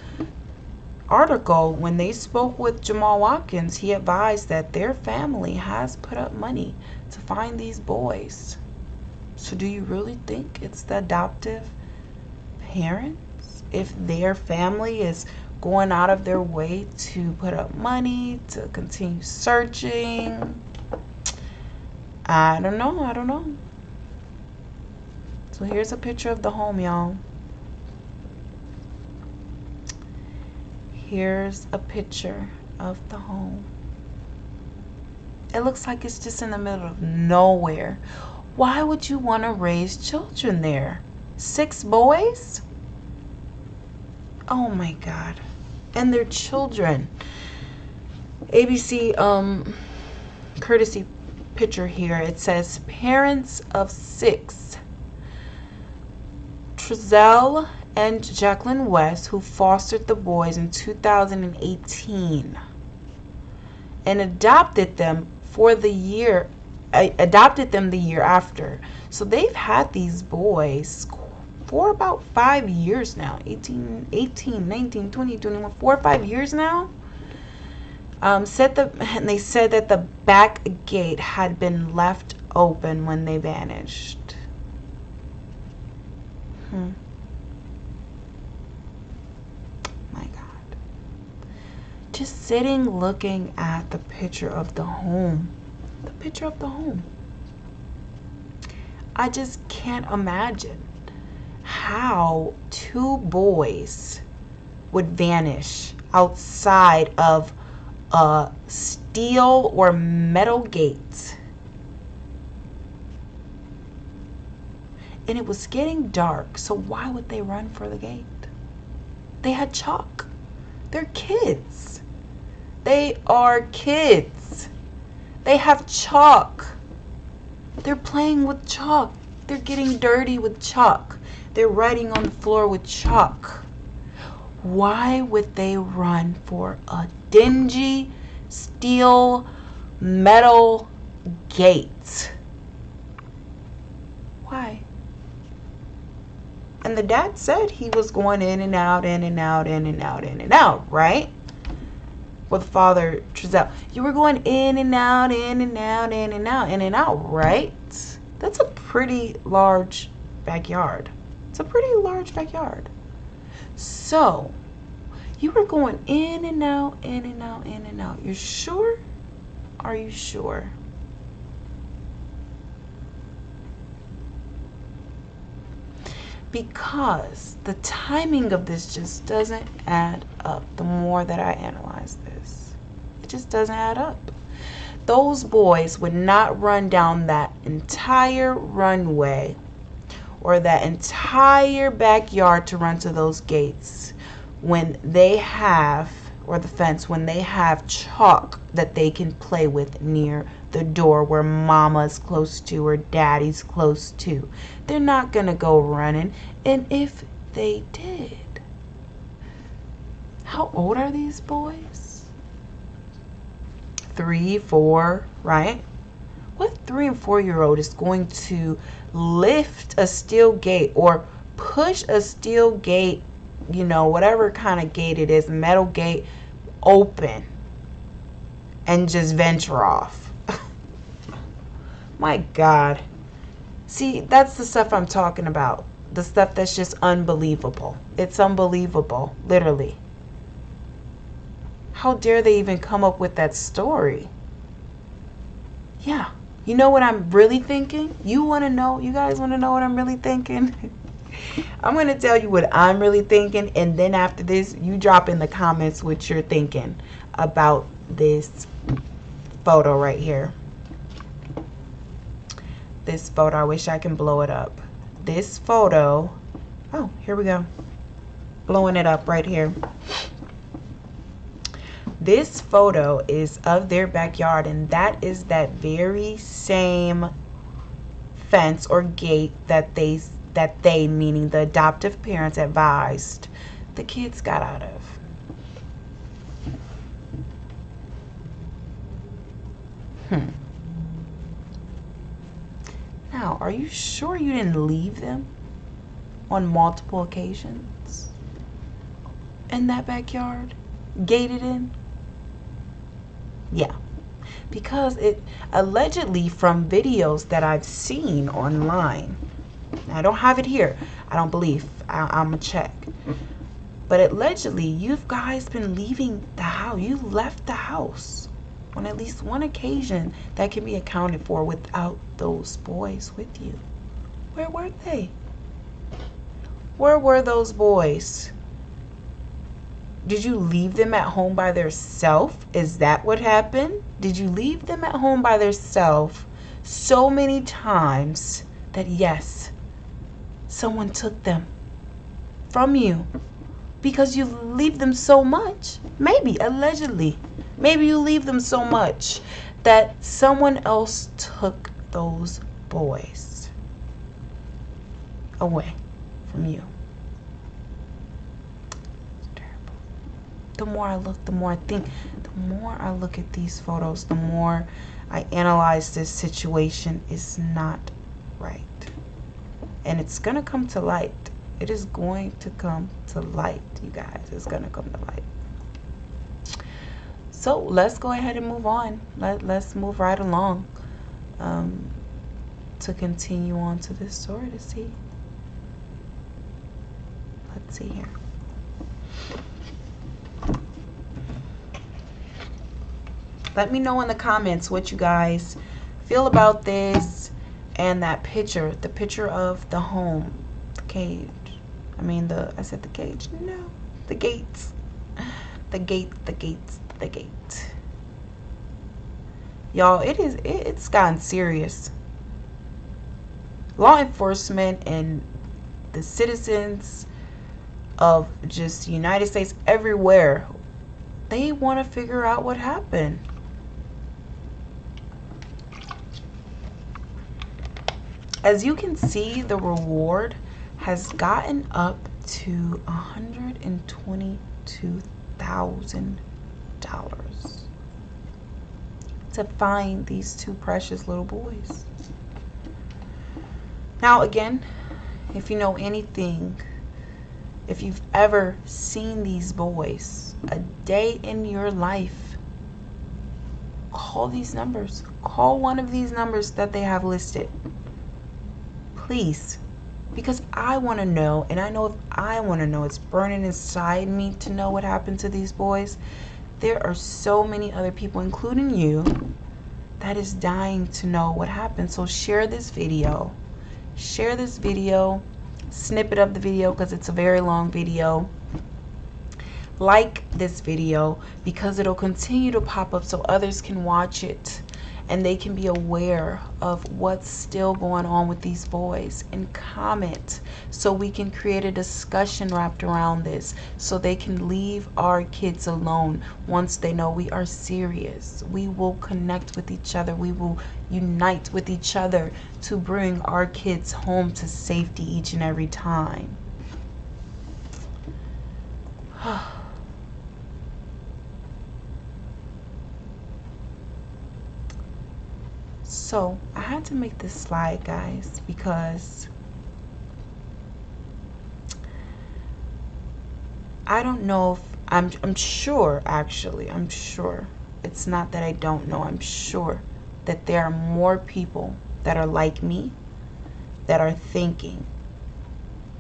article, when they spoke with Jamal Watkins, he advised that their family has put up money to find these boys. So do you really think it's the adoptive parents? If their family is going out of their way to put up money to continue searching. I don't know. So here's a picture of the home, y'all. Here's a picture of the home. It looks like it's just in the middle of nowhere. Why would you want to raise children there? 6 boys? Oh my God. And their children. ABC courtesy picture here. It says parents of 6. Trezell and Jacqueline West, who fostered the boys in 2018 and adopted them the year after. So they've had these boys for about 5 years now. 18, 19, 20, 21, 4 or 5 years now. And they said that the back gate had been left open when they vanished. My God. Just sitting looking at the picture of the home. The picture of the home. I just can't imagine how 2 boys would vanish outside of a steel or metal gate. And it was getting dark, so why would they run for the gate? They had chalk. They're kids. They are kids. They have chalk. They're playing with chalk. They're getting dirty with chalk. They're writing on the floor with chalk. Why would they run for a dingy steel metal gate? Why? And the dad said he was going in and out, in and out, in and out, in and out, right? With Father Trezell. You were going in and out, in and out, in and out, in and out, right? That's a pretty large backyard. It's a pretty large backyard. So, you were going in and out, in and out, in and out. You're sure? Are you sure? Because the timing of this just doesn't add up. The more that I analyze this, it just doesn't add up. Those boys would not run down that entire runway or that entire backyard to run to those gates when they have, or the fence, when they have chalk that they can play with near the door where mama's close to or daddy's close to. They're not gonna go running. And if they did, how old are these boys? 3, 4, right? What 3 and 4-year-old is going to lift a steel gate or push a steel gate, you know, whatever kind of gate it is, metal gate, open and just venture off? My God. See, that's the stuff I'm talking about. The stuff that's just unbelievable. It's unbelievable, literally. How dare they even come up with that story? Yeah. You know what I'm really thinking? You want to know? You guys want to know what I'm really thinking? I'm going to tell you what I'm really thinking, and then after this, you drop in the comments what you're thinking about this photo right here. This photo, I wish I can blow it up. This photo, oh, here we go. Blowing it up right here. This photo is of their backyard, and that is that very same fence or gate that they, meaning the adoptive parents, advised the kids got out of. Now, are you sure you didn't leave them on multiple occasions in that backyard, gated in? Yeah, because it allegedly, from videos that I've seen online, I don't have it here, I don't believe, I'm gonna check, But allegedly, you guys been leaving the house. You left the house on at least one occasion that can be accounted for without those boys with you. Where were they? Where were those boys? Did you leave them at home by themselves? Is that what happened? Did you leave them at home by themselves so many times that yes, someone took them from you because you leave them so much? Maybe, allegedly, maybe you leave them so much that someone else took those boys away from you. It's terrible. The more I look, the more I think, the more I look at these photos, the more I analyze this situation. Is not right. And it's going to come to light. It is going to come to light, you guys. It's going to come to light. So let's go ahead and move on. Let's move right along to continue on to this story to see. Let's see here. Let me know in the comments what you guys feel about this and that picture, the picture of the home, the cage. I mean, I said the cage. No, the gates. The gate, the gates, the gate. Y'all, it's gotten serious. Law enforcement and the citizens of just the United States everywhere, they want to figure out what happened. As you can see, the reward has gotten up to $122,000 to find these two precious little boys. Now again, if you know anything, if you've ever seen these boys a day in your life, call these numbers. Call one of these numbers that they have listed. Please. Because I want to know, and I know if I want to know, it's burning inside me to know what happened to these boys. There are so many other people, including you, that is dying to know what happened. So share this video. Share this video. Snippet of the video because it's a very long video. Like this video because it'll continue to pop up so others can watch it and they can be aware of what's still going on with these boys. And comment so we can create a discussion wrapped around this so they can leave our kids alone. Once they know we are serious, we will connect with each other. We will unite with each other to bring our kids home to safety each and every time. So I had to make this slide, guys, because I don't know if I'm sure, actually, I'm sure. It's not that I don't know. I'm sure that there are more people that are like me that are thinking,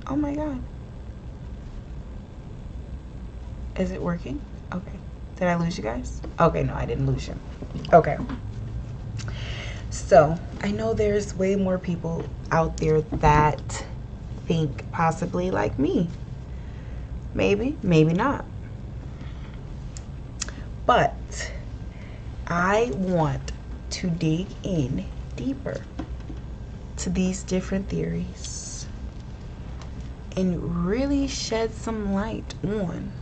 oh my God. Is it working? Okay. Did I lose you guys? Okay, no, I didn't lose you. Okay. So I know there's way more people out there that think possibly like me. Maybe, maybe not. But I want to dig in deeper to these different theories and really shed some light on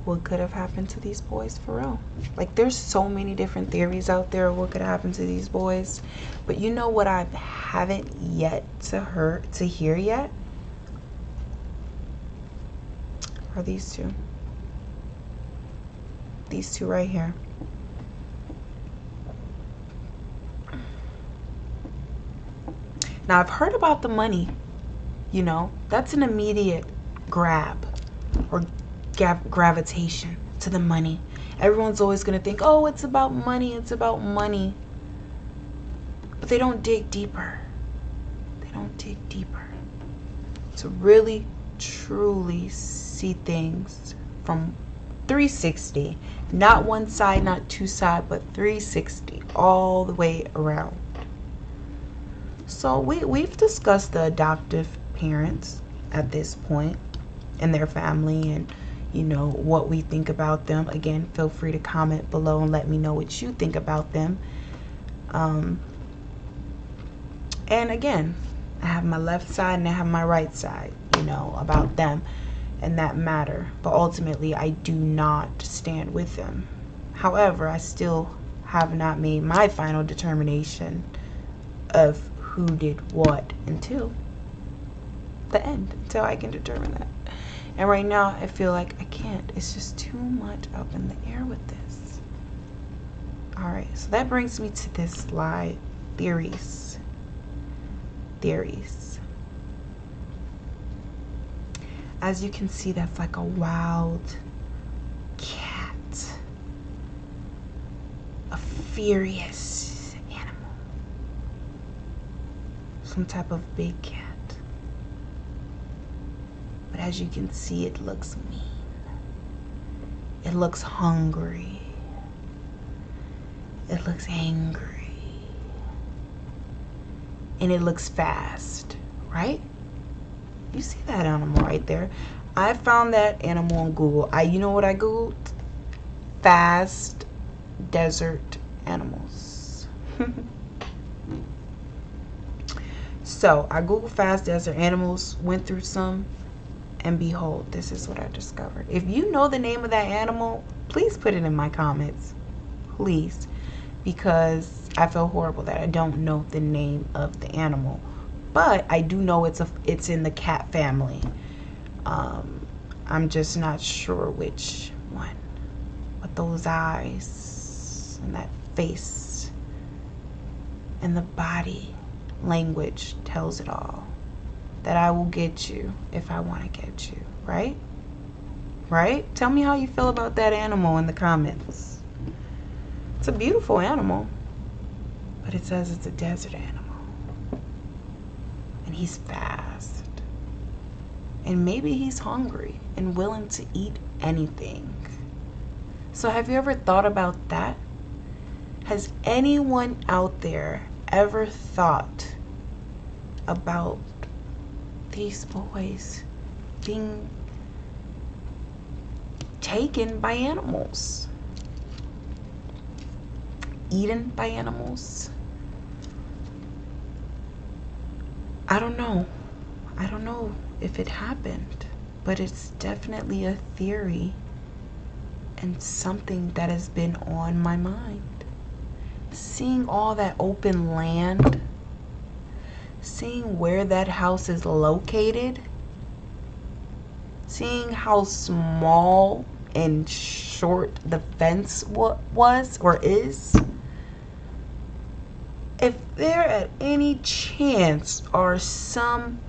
what could have happened to these boys for real. Like, there's so many different theories out there of what could happen to these boys, but you know what I haven't yet to hear yet are these two right here. Now I've heard about the money, you know, that's an immediate grab or gravitation to the money. Everyone's always going to think, oh, it's about money, it's about money. But they don't dig deeper. They don't dig deeper. to really truly see things from 360, not one side, not two side, but 360 all the way around. So we've discussed the adoptive parents at this point and their family, and you know what we think about them. Again, feel free to comment below and let me know what you think about them. And again, I have my left side and I have my right side, you know, about them and that matter. But ultimately, I do not stand with them. However, I still have not made my final determination of who did what until the end, until I can determine that. And right now, I feel like I can't. It's just too much up in the air with this. All right, so that brings me to this slide, theories. As you can see, that's like a wild cat, a furious animal, some type of big cat. But as you can see, it looks mean, it looks hungry, it looks angry, and it looks fast, right? You see that animal right there. I found that animal on Google. You know what I Googled? Fast desert animals. So I Googled fast desert animals, went through some, and behold, this is what I discovered. If you know the name of that animal, please put it in my comments, please, because I feel horrible that I don't know the name of the animal. But I do know it's in the cat family. I'm just not sure which one. But those eyes and that face and the body language tells it all. That I will get you if I want to get you, right? Right? Tell me how you feel about that animal in the comments. It's a beautiful animal, but it says it's a desert animal. And he's fast, and maybe he's hungry and willing to eat anything. So have you ever thought about that? Has anyone out there ever thought about these boys being taken by animals, eaten by animals? I don't know. I don't know if it happened, but it's definitely a theory and something that has been on my mind. Seeing all that open land, seeing where that house is located, seeing how small and short the fence was or is. If there at any chance are some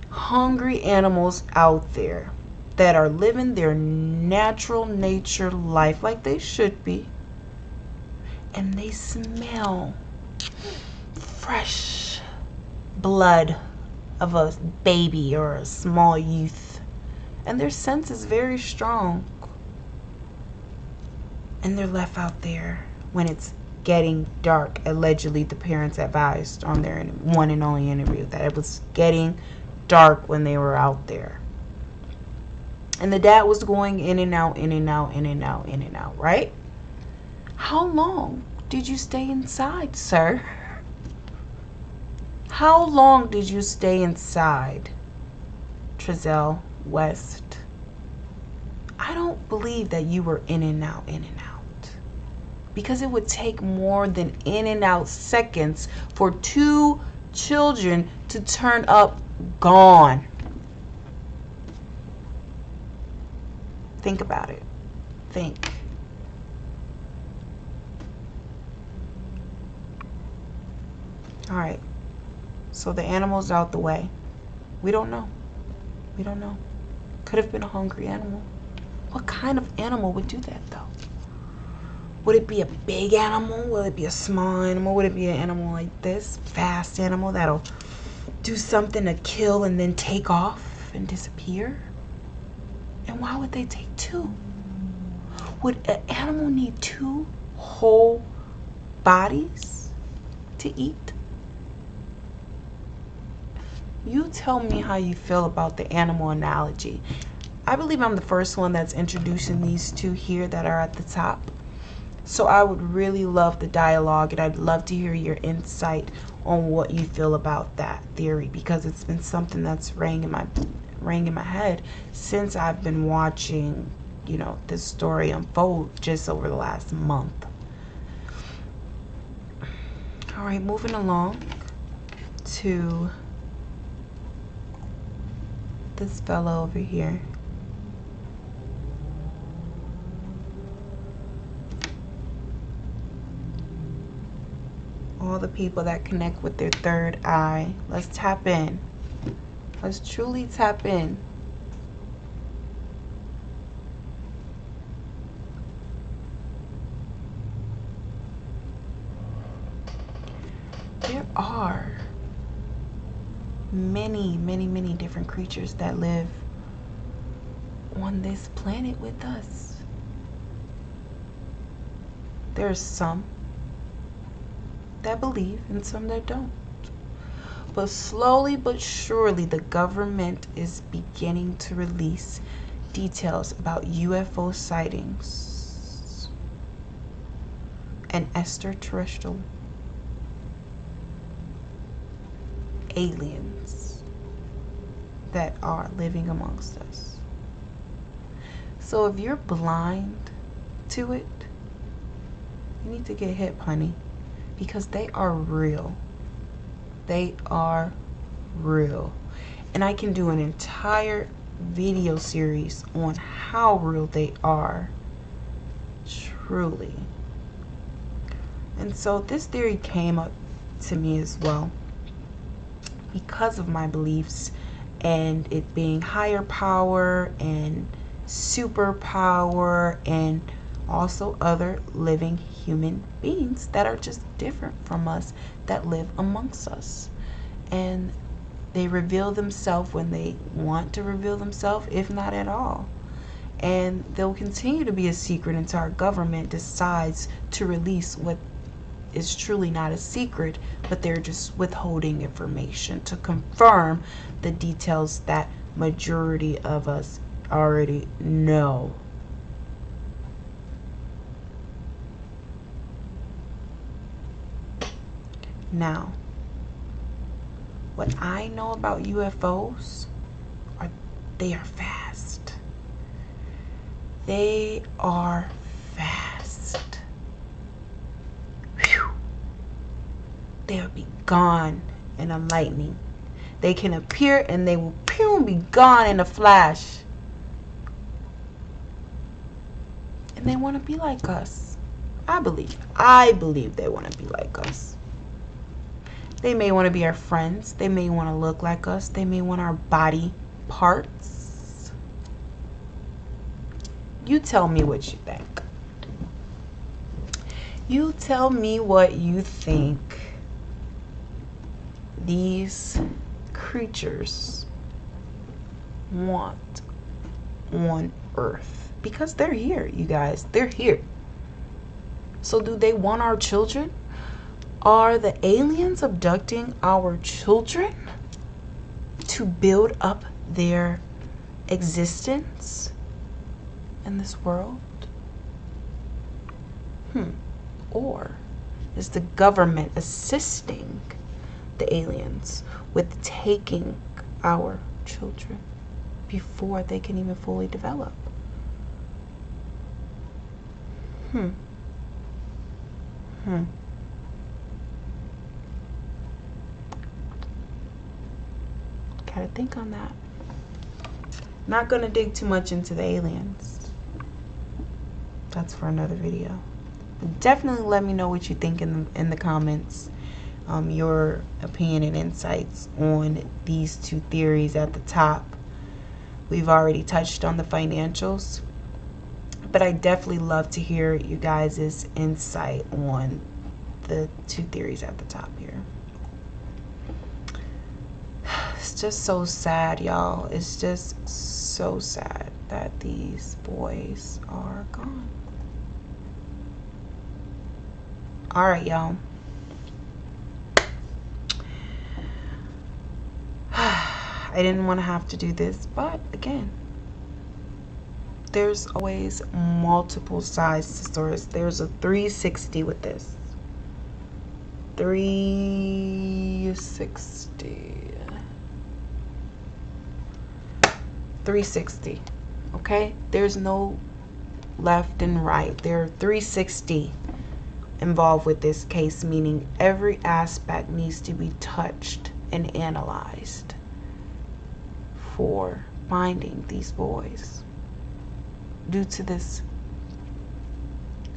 hungry animals out there that are living their natural nature life like they should be, and they smell fresh blood of a baby or a small youth, and their sense is very strong, and they're left out there when it's getting dark. Allegedly, the parents advised on their one and only interview that it was getting dark when they were out there, and the dad was going in and out, in and out, in and out, in and out, right? How long did you stay inside, sir? How long did you stay inside, Trezell West? I don't believe that you were in and out, in and out, because it would take more than in and out seconds for 2 children to turn up gone. Think about it. Think. All right. So the animal's out the way. We don't know. We don't know. Could have been a hungry animal. What kind of animal would do that, though? Would it be a big animal? Will it be a small animal? Would it be an animal like this? Fast animal that'll do something to kill and then take off and disappear? And why would they take two? Would an animal need two whole bodies to eat? You tell me how you feel about the animal analogy. I believe I'm the first one that's introducing these two here that are at the top. So I would really love the dialogue, and I'd love to hear your insight on what you feel about that theory, because it's been something that's rang in my head since I've been watching, you know, this story unfold just over the last month. All right, moving along to this fellow over here. All the people that connect with their third eye. Let's tap in. Let's truly tap in. There are many different creatures that live on this planet with us. There's some that believe and some that don't. But slowly but surely the government is beginning to release details about UFO sightings and extraterrestrial aliens that are living amongst us. So if you're blind to it, you need to get hip, honey, because they are real. They are real. And I can do an entire video series on how real they are, truly. And so this theory came up to me as well because of my beliefs and it being higher power and superpower and also other living human beings that are just different from us, that live amongst us. And they reveal themselves when they want to reveal themselves, if not at all. And they'll continue to be a secret until our government decides to release what is truly not a secret, but they're just withholding information to confirm the details that majority of us already know. Now, what I know about UFOs are they are fast. They are fast. Whew. They'll be gone in a lightning. They can appear and they will be gone in a flash. And they want to be like us. I believe they want to be like us. They may want to be our friends. They may want to look like us. They may want our body parts. You tell me what you think. You tell me what you think these creatures want on Earth. Because they're here, you guys. They're here. So do they want our children? Are the aliens abducting our children to build up their existence in this world? Or is the government assisting the aliens with taking our children before they can even fully develop? Gotta think on that. Not gonna dig too much into the aliens. That's for another video. But definitely let me know what you think in the comments. Your opinion and insights on these two theories at the top. We've already touched on the financials, but I definitely love to hear you guys' insight on the two theories at the top here. just so sad, y'all. It's just so sad that these boys are gone. All right, y'all. I didn't want to have to do this, but again, there's always multiple sides to stories. There's a 360 with this. 360. Okay? There's no left and right. There are 360 involved with this case, meaning every aspect needs to be touched and analyzed for finding these boys due to this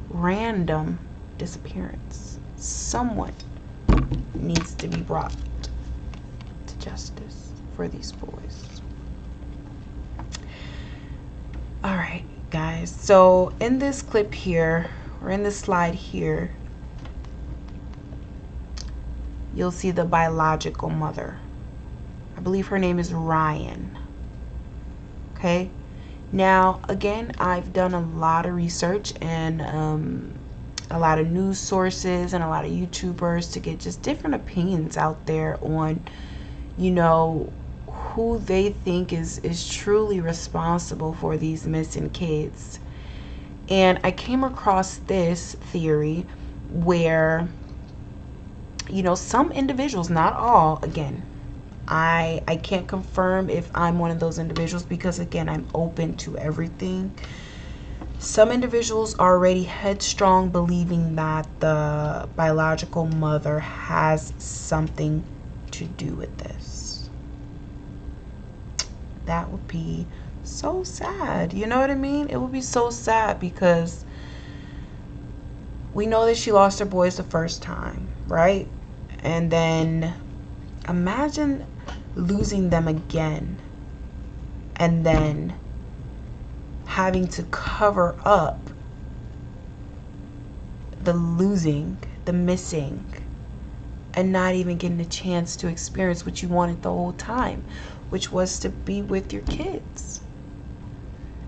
random disappearance. Someone needs to be brought to justice for these boys. All right, guys, so in this clip here, or in this slide here, you'll see the biological mother. I believe her name is Ryan. Okay, now again, I've done a lot of research and a lot of news sources and a lot of YouTubers to get just different opinions out there on, you know, who they think is truly responsible for these missing kids. And I came across this theory where, you know, some individuals, not all, again, I can't confirm if I'm one of those individuals because, again, I'm open to everything. Some individuals are already headstrong, believing that the biological mother has something to do with this. That would be so sad. You know what I mean? It would be so sad because we know that she lost her boys the first time, right? And then imagine losing them again and then having to cover up the losing, the missing, and not even getting a chance to experience what you wanted the whole time, which was to be with your kids.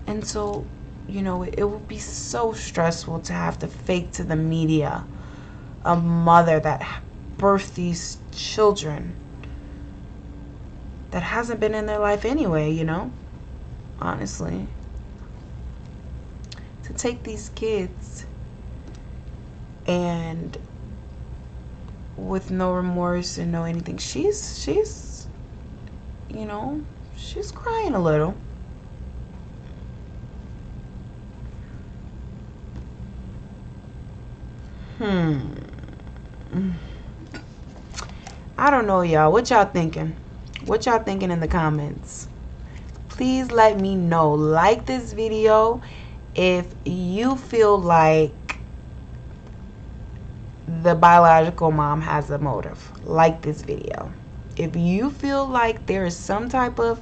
And so, you know, it would be so stressful to have to fake to the media a mother that birthed these children that hasn't been in their life anyway, you know, honestly. To take these kids and with no remorse and no anything, she's you know, she's crying a little. I don't know, y'all. What y'all thinking? What y'all thinking in the comments? Please let me know. Like this video if you feel like the biological mom has a motive. Like this video. If you feel like there is some type of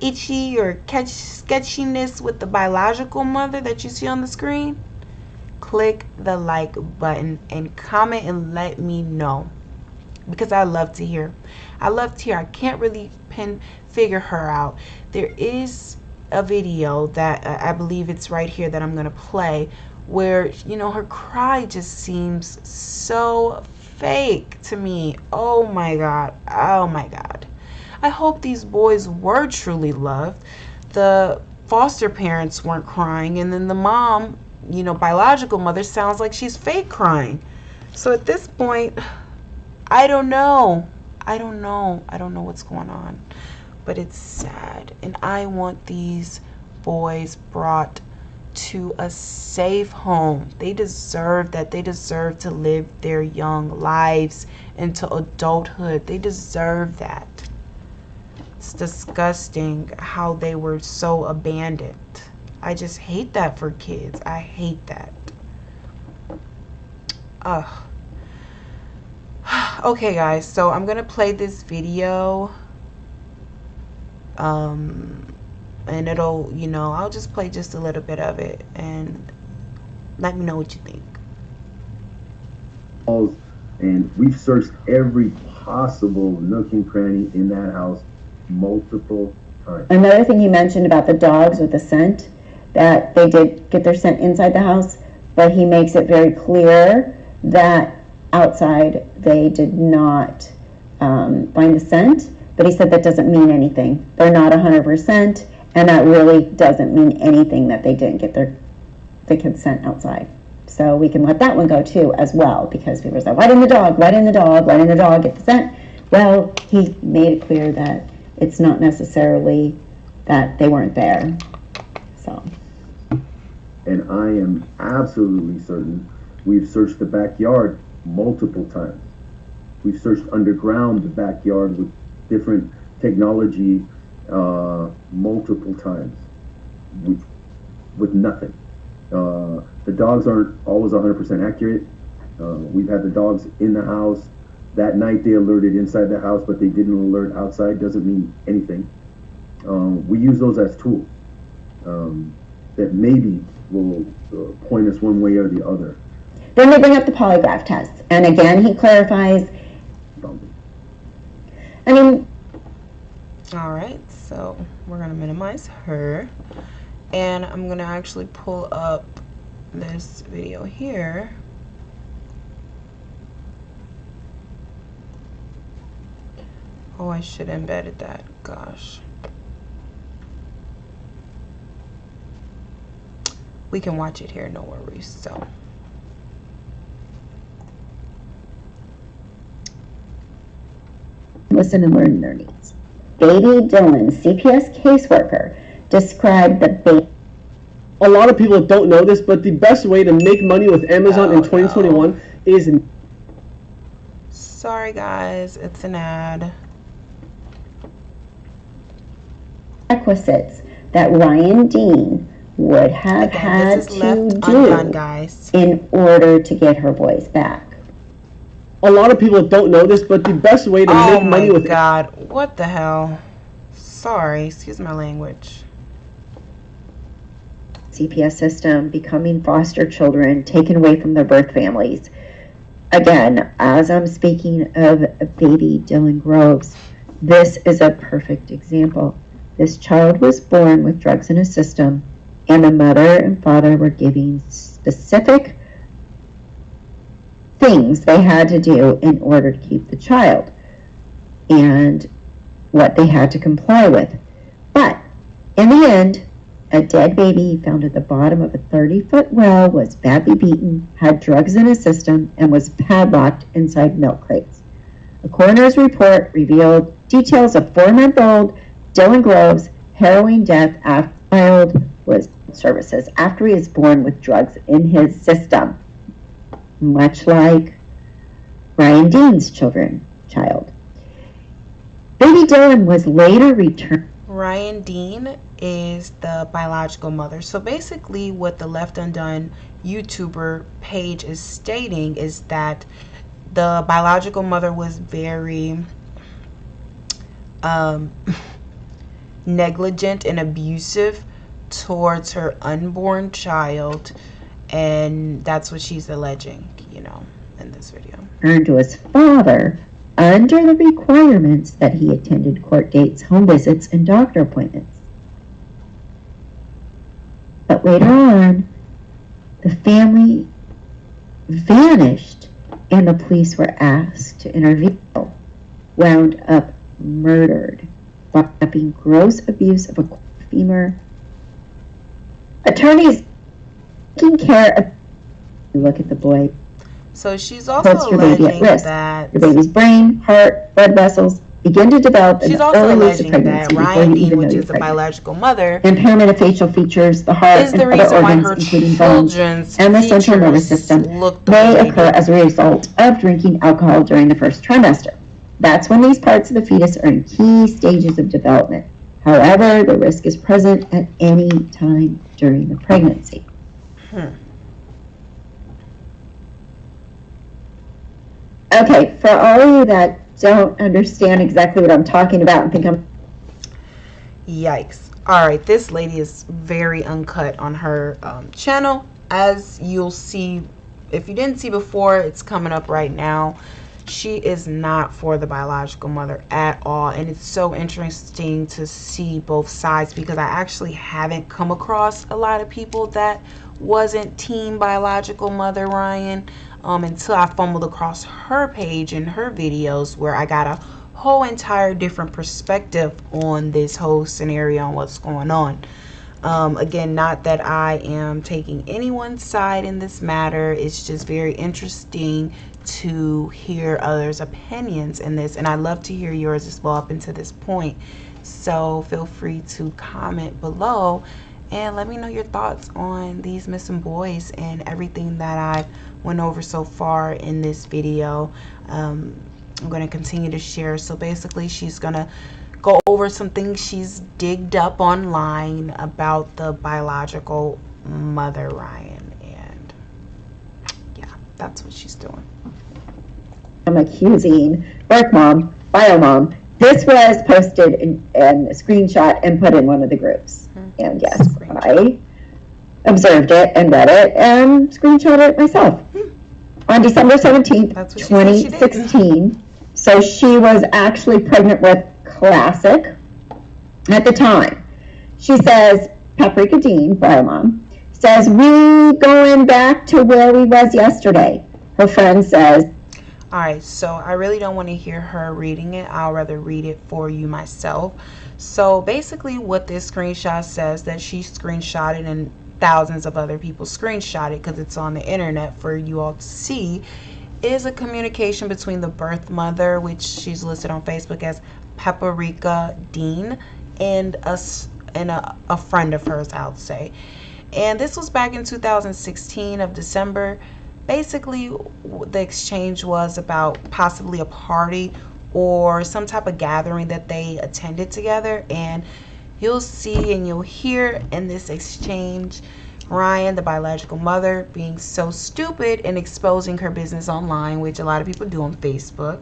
itchy or sketchiness with the biological mother that you see on the screen, click the like button and comment and let me know, because I love to hear. I can't really figure her out. There is a video that I believe it's right here that I'm gonna play, where, you know, her cry just seems so fake to me. Oh my god. Oh my god. I hope these boys were truly loved. The foster parents weren't crying, and then the mom, you know, biological mother, sounds like she's fake crying. So at this point, I don't know. I don't know what's going on. But it's sad. And I want these boys brought to a safe home. They deserve that. They deserve to live their young lives into adulthood. They deserve that. It's disgusting how they were so abandoned. I just hate that for kids. I hate that. Ugh. Okay, guys, so I'm gonna play this video, and it'll, you know, I'll just play just a little bit of it and let me know what you think. And we've searched every possible nook and cranny in that house, multiple times. Another thing you mentioned about the dogs with the scent, that they did get their scent inside the house, but he makes it very clear that outside they did not find the scent, but he said that doesn't mean anything. They're not 100%, and that really doesn't mean anything that they didn't get the consent outside. So we can let that one go too as well, because people say, why didn't the dog get the scent? Well, he made it clear that it's not necessarily that they weren't there. So. And I am absolutely certain we've searched the backyard multiple times. We've searched underground the backyard with different technology multiple times with nothing. The dogs aren't always 100% accurate. We've had the dogs in the house. That night they alerted inside the house, but they didn't alert outside. Doesn't mean anything. We use those as tools that maybe will point us one way or the other. Then they bring up the polygraph test. And again, he clarifies. I mean... All right, so we're going to minimize her. And I'm going to actually pull up this video here. Oh, I should have embedded that. Gosh. We can watch it here, no worries. So. Listen and learn their needs. Baby Dylan, CPS caseworker, described the baby. A lot of people don't know this, but the best way to make money with Amazon in 2021 is... Sorry guys, it's an ad. Requisites that Ryan Dean would have had to do in order to get her voice back. A lot of people don't know this, but the best way to make money with... Oh my god, what the hell? Sorry, excuse my language. CPS system, becoming foster children taken away from their birth families. Again, as I'm speaking of baby Dylan Groves, this is a perfect example. This child was born with drugs in his system, and the mother and father were giving specific things they had to do in order to keep the child and what they had to comply with. But in the end, a dead baby found at the bottom of a 30-foot well was badly beaten, had drugs in his system, and was padlocked inside milk crates. A coroner's report revealed details of 4-month-old Dylan Groves' harrowing death after the child was services after he was born with drugs in his system, much like Ryan Dean's child. Baby Dylan was later returned. Ryan Dean is the biological mother. So basically what the Left Undone YouTuber page is stating is that the biological mother was very negligent and abusive towards her unborn child, and that's what she's alleging, you know, in this video. Returned to his father under the requirements that he attended court dates, home visits, and doctor appointments. But later on, the family vanished and the police were asked to intervene. Wound up murdered, being gross abuse of a femur. Attorneys taking care of... Look at the boy. So she's also alleging that your baby's brain, heart, blood vessels begin to develop in the early weeks of pregnancy before you even know you're pregnant. Biological mother, impairment of facial features, the heart, and other organs, including bones, and the central nervous system, may occur as a result of drinking alcohol during the first trimester. That's when these parts of the fetus are in key stages of development. However, the risk is present at any time during the pregnancy. Okay, for all of you that don't understand exactly what I'm talking about and think I'm... Yikes. Alright, this lady is very uncut on her channel. As you'll see, if you didn't see before, it's coming up right now. She is not for the biological mother at all. And it's so interesting to see both sides, because I actually haven't come across a lot of people that wasn't team biological mother Ryan until I fumbled across her page and her videos, where I got a whole entire different perspective on this whole scenario and what's going on. Again, not that I am taking anyone's side in this matter. It's just very interesting to hear others' opinions in this, and I love to hear yours as well up until this point. So feel free to comment below and let me know your thoughts on these missing boys and everything that I went over so far in this video. I'm going to continue to share. So basically, she's going to go over some things she's digged up online about the biological mother Ryan, and yeah, that's what she's doing. I'm accusing birth mom, bio mom. This was posted and screenshot and put in one of the groups. And yes, I observed it and read it and screenshot it myself. On December 17th, 2016. So she was actually pregnant with Classic at the time. She says, Paprika Dean, bio mom, says, we going back to where we was yesterday. Her friend says, alright, so I really don't want to hear her reading it. I'll rather read it for you myself. So basically what this screenshot says, that she screenshotted and thousands of other people screenshot it because it's on the internet for you all to see, is a communication between the birth mother, which she's listed on Facebook as Paprika Dean, and a friend of hers, I'll say. And this was back in 2016 of December. Basically, the exchange was about possibly a party or some type of gathering that they attended together. And you'll see and you'll hear in this exchange Ryan, the biological mother, being so stupid and exposing her business online, which a lot of people do on Facebook.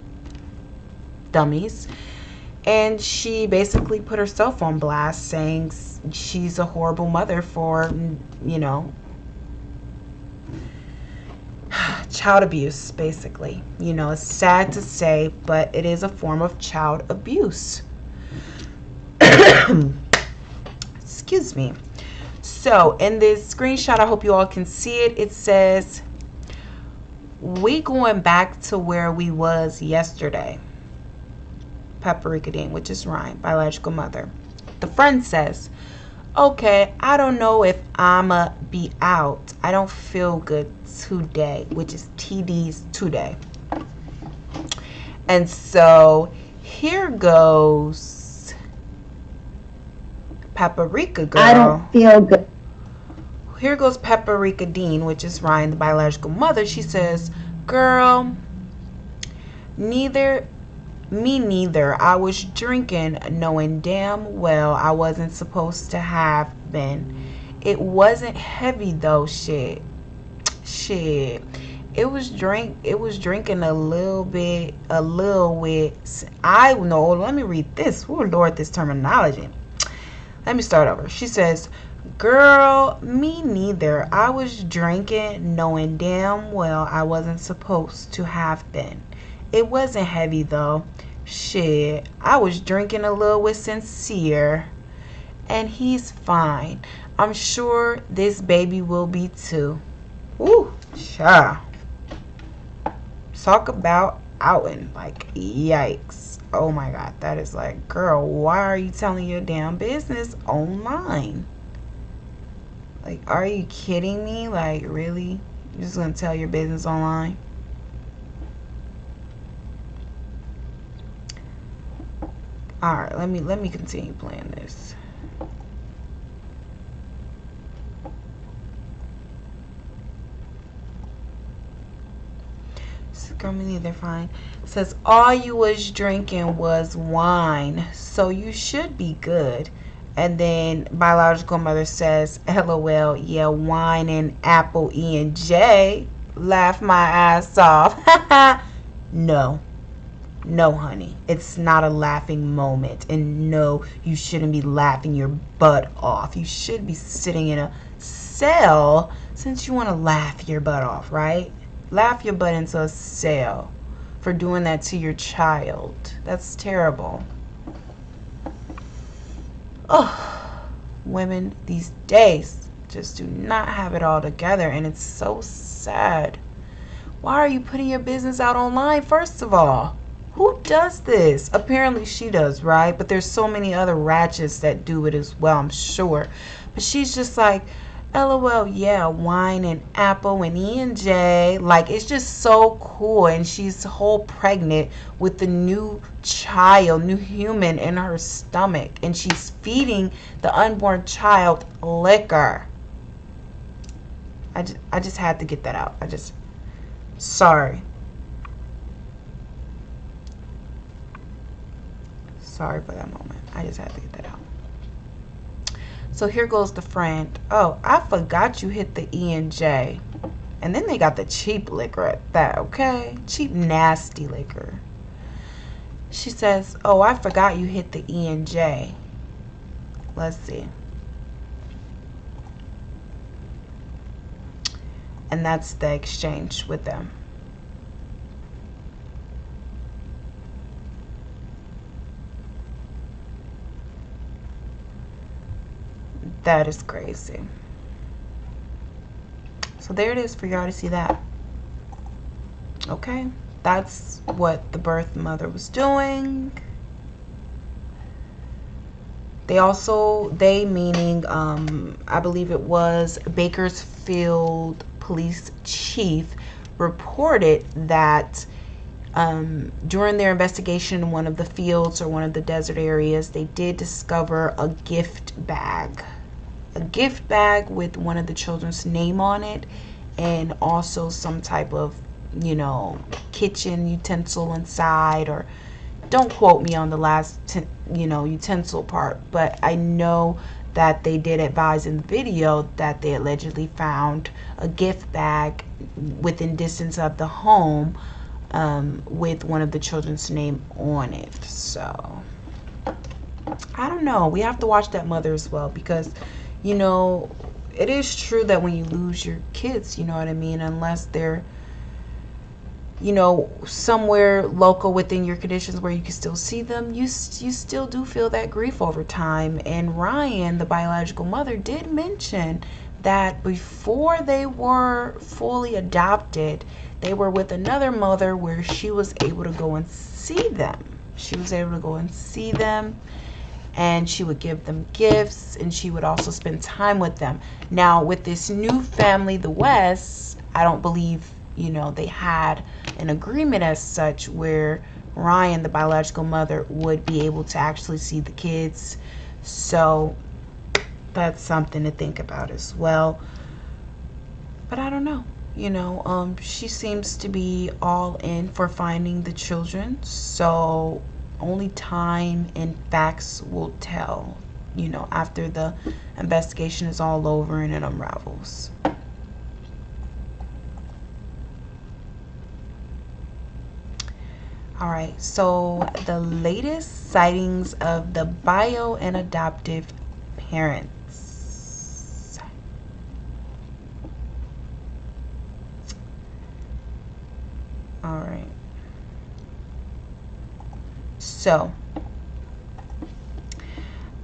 Dummies. And she basically put herself on blast, saying she's a horrible mother for, you know, child abuse, basically. You know, it's sad to say, but it is a form of child abuse. Excuse me. So in this screenshot, I hope you all can see it. It says, we going back to where we was yesterday. Paprika Dean, which is Ryan, biological mother. The friend says, okay, I don't know if I'ma be out. I don't feel good today, which is TD's today. And so here goes Paprika girl. I don't feel good. Here goes Paprika Dean, which is Ryan, the biological mother. She says, girl, me neither. I was drinking knowing damn well I wasn't supposed to have been. It wasn't heavy though. Shit. It was drinking a little bit. I know. Let me read this. Oh Lord, this terminology. Let me start over. She says, girl, me neither. I was drinking knowing damn well I wasn't supposed to have been. It wasn't heavy though. Shit, I was drinking a little with Sincere, and he's fine. I'm sure this baby will be too. Ooh, child. Talk about outing. Like, yikes. Oh my God, that is like, girl, why are you telling your damn business online? Like, are you kidding me? Like, really? You're just gonna tell your business online? Alright, let me continue playing this. Girl, me neither, fine. It says, all you was drinking was wine, so you should be good. And then biological mother says, LOL, yeah, wine and apple E&J. Laugh my ass off. No, honey, it's not a laughing moment. And no, you shouldn't be laughing your butt off. You should be sitting in a cell since you want to laugh your butt off, right? Laugh your butt into a cell for doing that to your child. That's terrible. Oh, women these days just do not have it all together, and it's so sad. Why are you putting your business out online, first of all? Who does this? Apparently she does, right? But there's so many other ratchets that do it as well, I'm sure. But she's just like, LOL, yeah, wine and apple and E&J. Like, it's just so cool. And she's whole pregnant with the new child, new human in her stomach. And she's feeding the unborn child liquor. I just had to get that out. Sorry. Sorry for that moment. I just had to get that out. So here goes the friend. Oh, I forgot you hit the E&J. And then they got the cheap liquor at that, okay? Cheap, nasty liquor. She says, oh, I forgot you hit the E&J. Let's see. And that's the exchange with them. That is crazy. So there it is for y'all to see that. Okay, that's what the birth mother was doing. They meaning I believe it was Bakersfield police chief, reported that during their investigation in one of the fields or one of the desert areas, they did discover a gift bag with one of the children's name on it, and also some type of, you know, kitchen utensil inside. Or don't quote me on the last utensil part, but I know that they did advise in the video that they allegedly found a gift bag within distance of the home with one of the children's name on it. So I don't know, we have to watch that mother as well, because you know, it is true that when you lose your kids, you know what I mean, unless they're, you know, somewhere local within your conditions where you can still see them, you still do feel that grief over time. And Ryan, the biological mother, did mention that before they were fully adopted, they were with another mother where she was able to go and see them. And she would give them gifts, and she would also spend time with them. Now, with this new family, the West, I don't believe, you know, they had an agreement as such where Ryan, the biological mother, would be able to actually see the kids. So that's something to think about as well. But I don't know, you know, she seems to be all in for finding the children. So only time and facts will tell, you know, after the investigation is all over and it unravels. All right, so the latest sightings of the bio and adoptive parents. All right. So,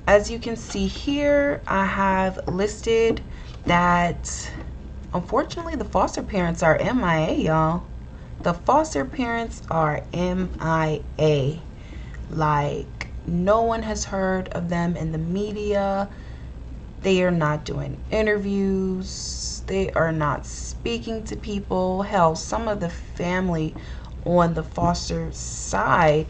as you can see here, I have listed that unfortunately the foster parents are MIA, y'all. The foster parents are MIA. Like, no one has heard of them in the media. They are not doing interviews. They are not speaking to people. Hell, some of the family on the foster side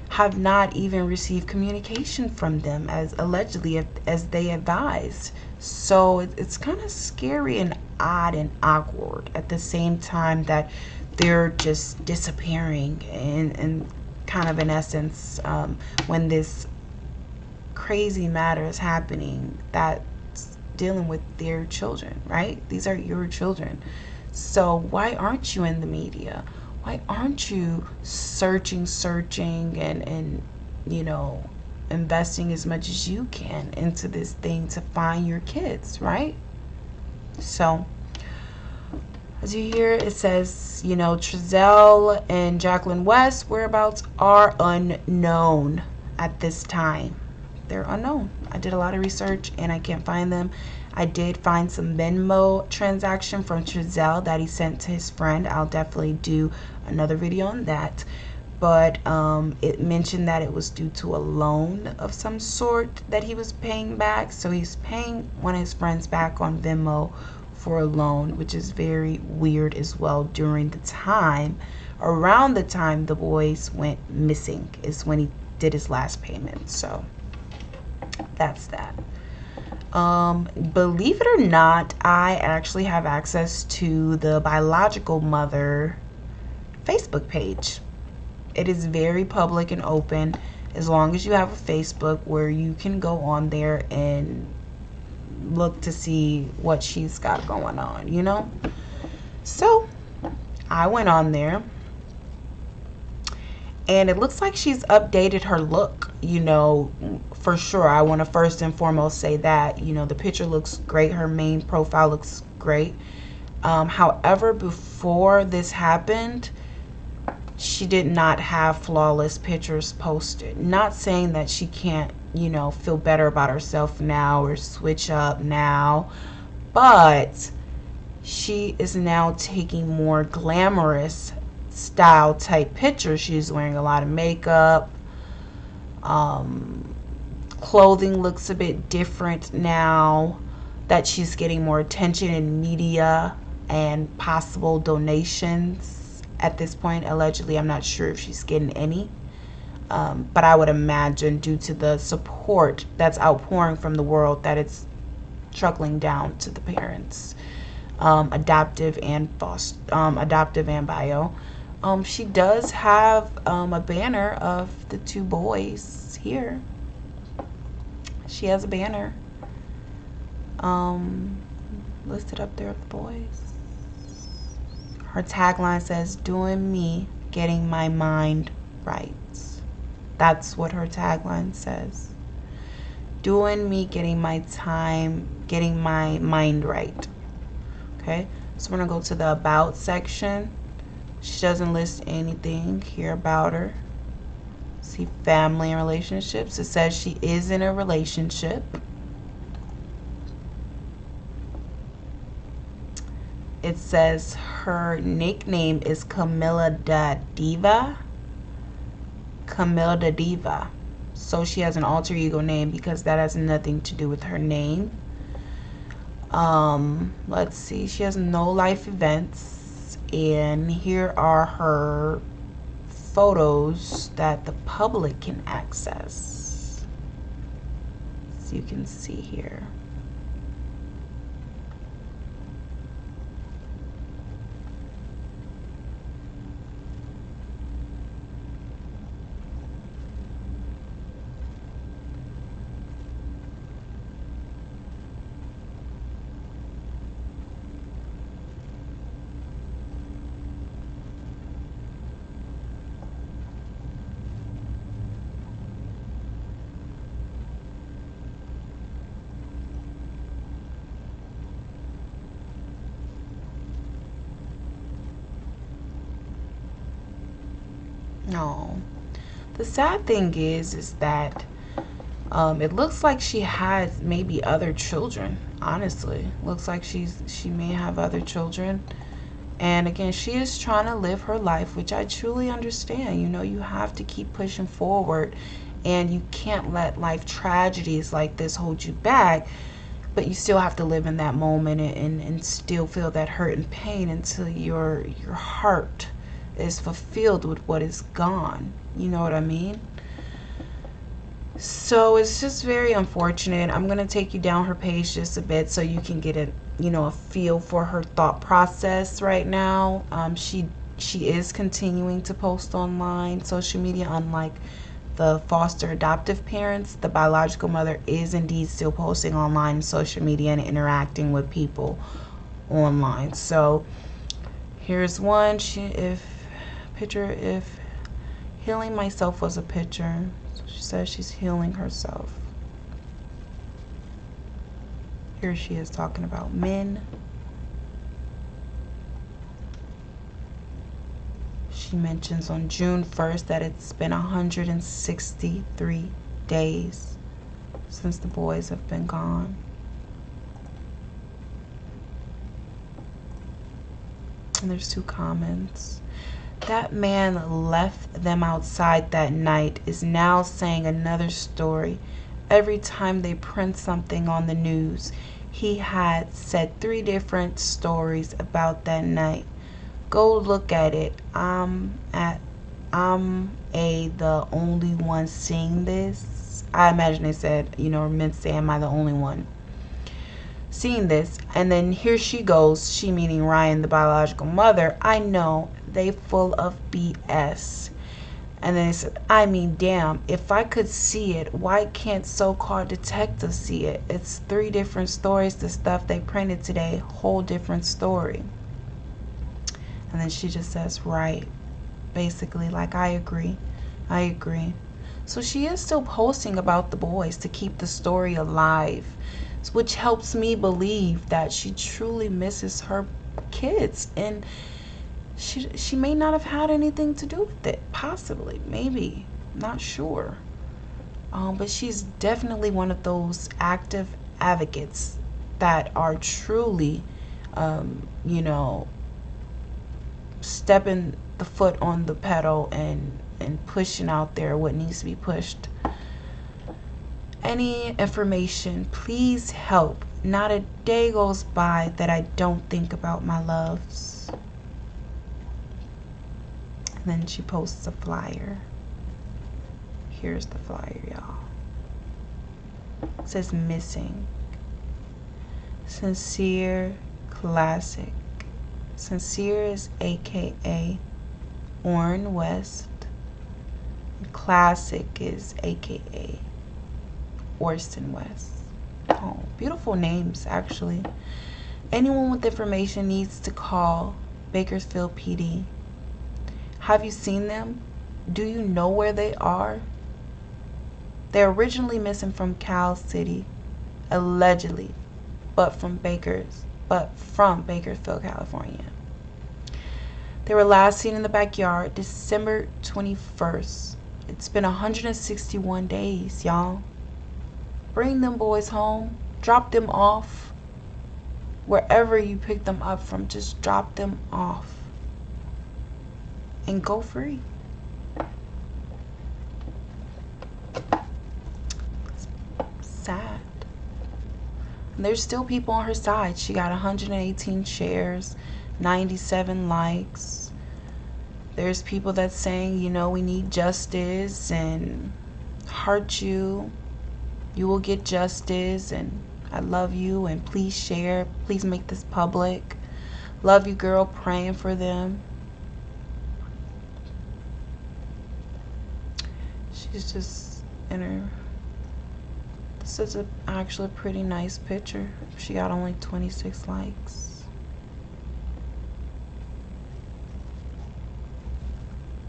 have not even received communication from them, as allegedly as they advised. So it's kind of scary and odd and awkward at the same time that they're just disappearing, and kind of in essence, when this crazy matter is happening, that's dealing with their children, right? These are your children. So why aren't you in the media? Why aren't you searching and you know, investing as much as you can into this thing to find your kids, right? So As you hear, it says, you know, Trezell and Jacqueline West's whereabouts are unknown at this time. They're unknown. I did a lot of research and I can't find them. I did find some Venmo transaction from Trezell that he sent to his friend. I'll definitely do another video on that. But it mentioned that it was due to a loan of some sort that he was paying back. So he's paying one of his friends back on Venmo for a loan, which is very weird as well. During the time, around the time the boys went missing is when he did his last payment. So that's that. Believe it or not, I actually have access to the biological mother Facebook page. It is very public and open, as long as you have a Facebook where you can go on there and look to see what she's got going on, you know. So I went on there and it looks like she's updated her look, you know, for sure. I want to first and foremost say that, you know, the picture looks great. Her main profile looks great. However, before this happened, she did not have flawless pictures posted. Not saying that she can't, you know, feel better about herself now or switch up now, but she is now taking more glamorous style type pictures. She's wearing a lot of makeup. Clothing looks a bit different now that she's getting more attention in media and possible donations at this point. Allegedly, I'm not sure if she's getting any. But I would imagine due to the support that's outpouring from the world that it's trickling down to the parents, adoptive and bio. She does have a banner of the two boys here. She has a banner listed up there of the boys. Her tagline says, "Doing me, getting my mind right." That's what her tagline says. Doing me, getting my mind right. Okay, so we're gonna go to the about section. She doesn't list anything here about her. See, family and relationships. It says she is in a relationship. It says her nickname is Camilla da Diva. Camilla da Diva. So she has an alter ego name because that has nothing to do with her name. Let's see. She has no life events. And here are her photos that the public can access. So you can see here. No. The sad thing is that it looks like she has maybe other children. Honestly, looks like she may have other children. And again, she is trying to live her life, which I truly understand. You know, you have to keep pushing forward, and you can't let life tragedies like this hold you back. But you still have to live in that moment and still feel that hurt and pain until your heart is fulfilled with what is gone. You know what I mean? So it's just very unfortunate. I'm gonna take you down her page just a bit so you can get a feel for her thought process right now. She is continuing to post online, social media, unlike the foster adoptive parents. The biological mother is indeed still posting online, social media, and interacting with people online. So here's one. If healing myself was a picture, so she says she's healing herself. Here she is talking about men. She mentions on June 1st that it's been 163 days since the boys have been gone. And there's 2 comments. That man left them outside that night is now saying another story. Every time they print something on the news, he had said 3 different stories about that night. Go look at it. I'm the only one seeing this. I imagine they said, or meant to say, am I the only one seeing this? And then here she goes, she meaning Ryan, the biological mother. I know, they full of BS. And then they said, I mean, damn, if I could see it, why can't so-called detectives see it? It's 3 different stories. The stuff they printed today, whole different story. And then she just says, right. Basically, like, I agree. So she is still posting about the boys to keep the story alive, which helps me believe that she truly misses her kids. And she may not have had anything to do with it. Possibly. Maybe. Not sure. But she's definitely one of those active advocates that are truly, stepping the foot on the pedal and pushing out there what needs to be pushed. Any information, please help. Not a day goes by that I don't think about my loves. And then she posts a flyer. Here's the flyer, y'all. It says missing. Sincere Classic. Sincere is AKA Orrin West. Classic is AKA Orson West. Oh, beautiful names, actually. Anyone with information needs to call Bakersfield PD. Have you seen them? Do you know where they are? They're originally missing from Cal City, allegedly, but from Bakersfield, California. They were last seen in the backyard December 21st. It's been 161 days, y'all. Bring them boys home. Drop them off. Wherever you pick them up from, just drop them off. And go free. Sad. And there's still people on her side. She got 118 shares, 97 likes. There's people that's saying, we need justice and heart you. You will get justice and I love you and please share. Please make this public. Love you, girl. Praying for them. She's just in her... This is actually a pretty nice picture. She got only 26 likes.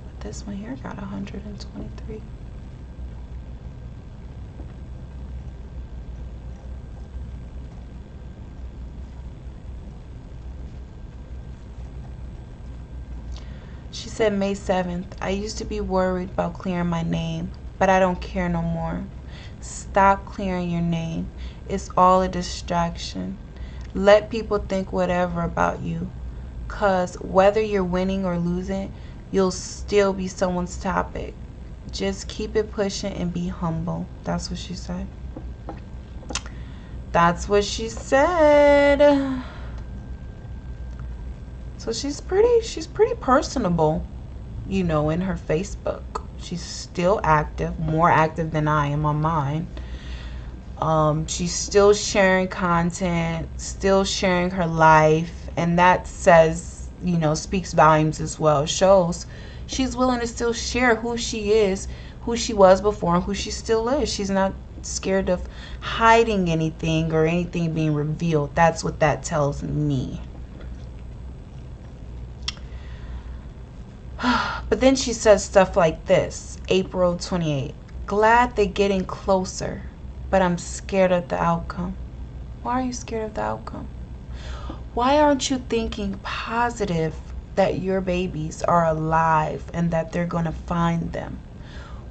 But this one here got 123. She said, May 7th, I used to be worried about clearing my name, but I don't care no more. Stop clearing your name. It's all a distraction. Let people think whatever about you. Cause whether you're winning or losing, you'll still be someone's topic. Just keep it pushing and be humble. That's what she said. That's what she said. So she's pretty personable, in her Facebook. She's still active, more active than I am on mine. She's still sharing content, still sharing her life, and that says, speaks volumes as well. It shows she's willing to still share who she is, who she was before, and who she still is. She's not scared of hiding anything or anything being revealed. That's what that tells me. But then she says stuff like this. April 28th. Glad they're getting closer, but I'm scared of the outcome. Why are you scared of the outcome? Why aren't you thinking positive that your babies are alive and that they're going to find them?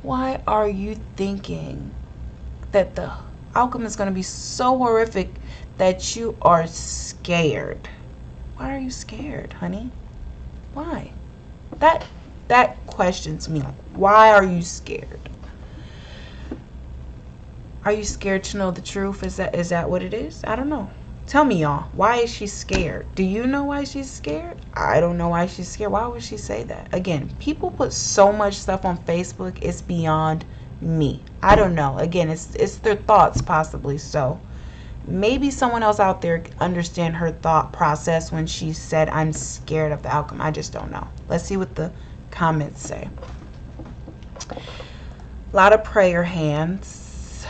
Why are you thinking that the outcome is going to be so horrific that you are scared? Why are you scared, honey? Why? That questions me. Why are you scared? Are you scared to know the truth? Is that what it is? I don't know. Tell me, y'all. Why is she scared? Do you know why she's scared? I don't know why she's scared. Why would she say that? Again, people put so much stuff on Facebook, it's beyond me. I don't know. Again, it's their thoughts possibly. So maybe someone else out there understand her thought process when she said, I'm scared of the outcome. I just don't know. Let's see what the comments say. A lot of prayer hands.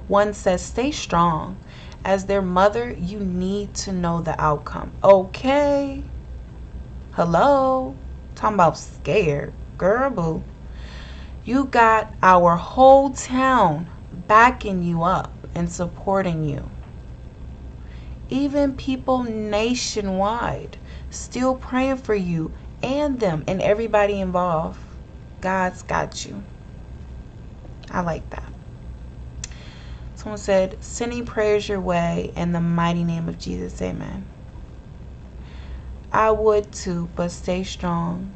One says, stay strong. As their mother, you need to know the outcome. Okay. Hello. Talking about scared. Girl, boo. You got our whole town backing you up and supporting you. Even people nationwide still praying for you and them and everybody involved. God's got you. I like that. Someone said, sending prayers your way in the mighty name of Jesus. Amen. I would too, but stay strong.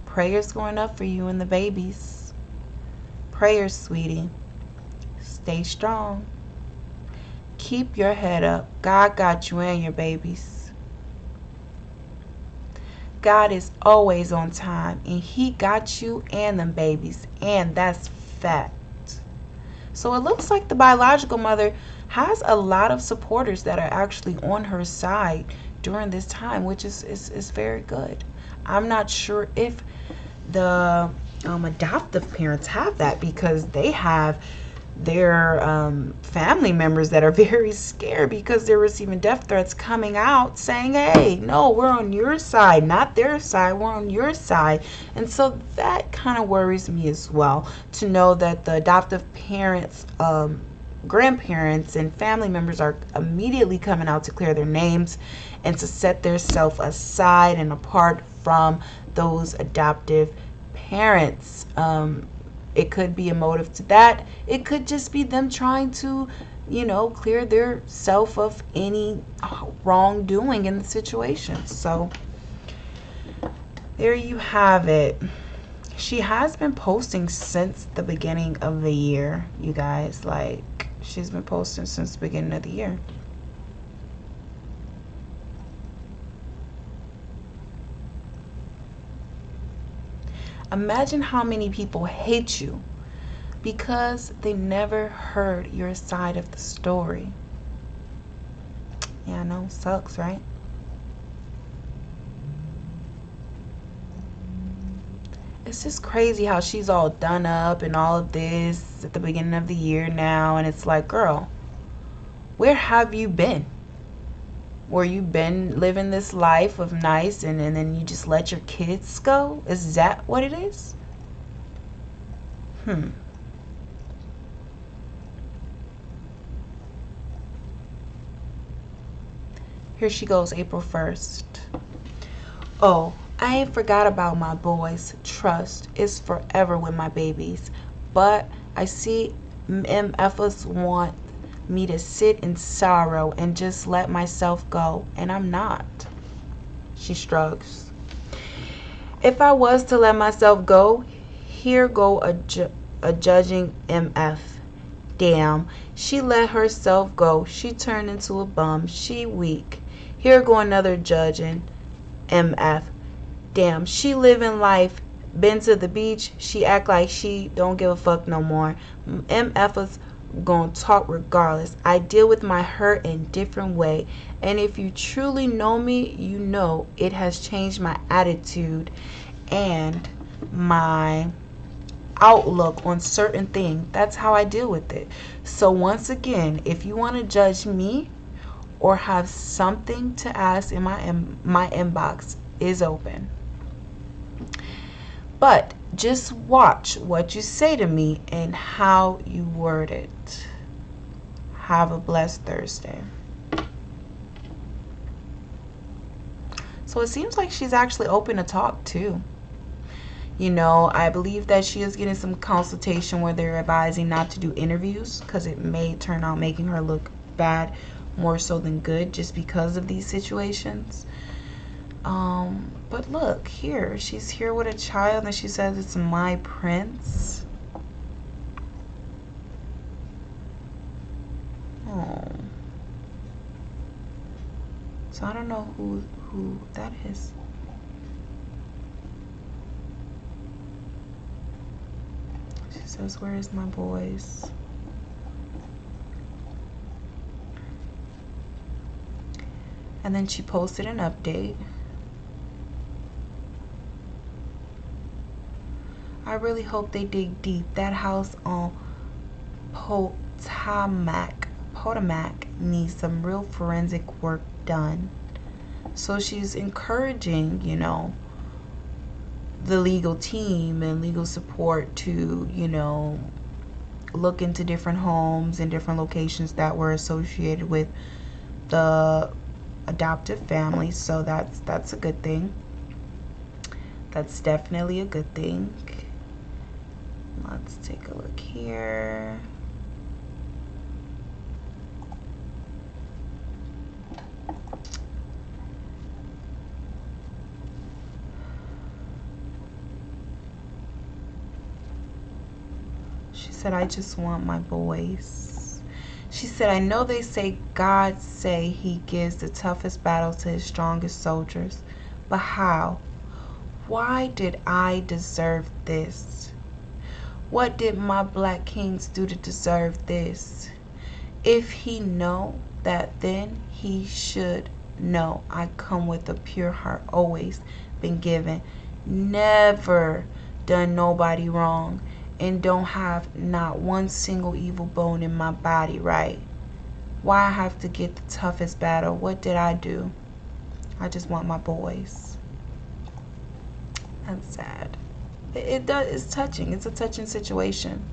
Prayers going up for you and the babies. Prayers, sweetie. Stay strong. Keep your head up. God got you and your babies. God is always on time, and he got you and them babies, and that's fact. So it looks like the biological mother has a lot of supporters that are actually on her side during this time, which is very good. I'm not sure if the adoptive parents have that, because they have their family members that are very scared because they're receiving death threats coming out saying, hey, no, we're on your side, not their side, we're on your side. And so that kind of worries me as well, to know that the adoptive parents, grandparents and family members are immediately coming out to clear their names and to set themselves aside and apart from those adoptive parents. It could be a motive to that. It could just be them trying to, clear their self of any wrongdoing in the situation. So there you have it. She has been posting since the beginning of the year, you guys. Like, she's been posting since the beginning of the year. Imagine how many people hate you because they never heard your side of the story. Yeah, I know, sucks, right? It's just crazy how she's all done up and all of this at the beginning of the year now, and it's like, girl, where have you been? Where you been living this life of nice and then you just let your kids go? Is that what it is? Here she goes, April 1st. Oh, I ain't forgot about my boys. Trust is forever with my babies. But I see MFers want me to sit in sorrow and just let myself go, and I'm not. She shrugs. If I was to let myself go, here go a judging MF. Damn, she let herself go. She turned into a bum. She weak. Here go another judging MF. Damn, she living life. Been to the beach. She act like she don't give a fuck no more. MFers gonna talk regardless. I deal with my hurt in a different way, and if you truly know me, you know it has changed my attitude and my outlook on certain things. That's how I deal with it. So once again, if you want to judge me or have something to ask in my inbox is open, but just watch what you say to me and how you word it. Have a blessed Thursday. So it seems like she's actually open to talk too. You know, I believe that she is getting some consultation where they're advising not to do interviews because it may turn out making her look bad more so than good just because of these situations. But look here, she's here with a child and she says it's my prince. Oh, so I don't know who that is. She says, where is my boys? And then she posted an update. I really hope they dig deep. That house on Potomac needs some real forensic work done. So she's encouraging, you know, the legal team and legal support to, you know, look into different homes and different locations that were associated with the adoptive family. So that's a good thing. That's definitely a good thing. Let's take a look here. She said, I just want my boys. She said, I know they say God say he gives the toughest battle to his strongest soldiers, but how? Why did I deserve this? What did my black kings do to deserve this? If he know that, then he should know I come with a pure heart, always been given, never done nobody wrong, and don't have not one single evil bone in my body, right? Why I have to get the toughest battle? What did I do? I just want my boys. That's sad. It's touching. It's a touching situation.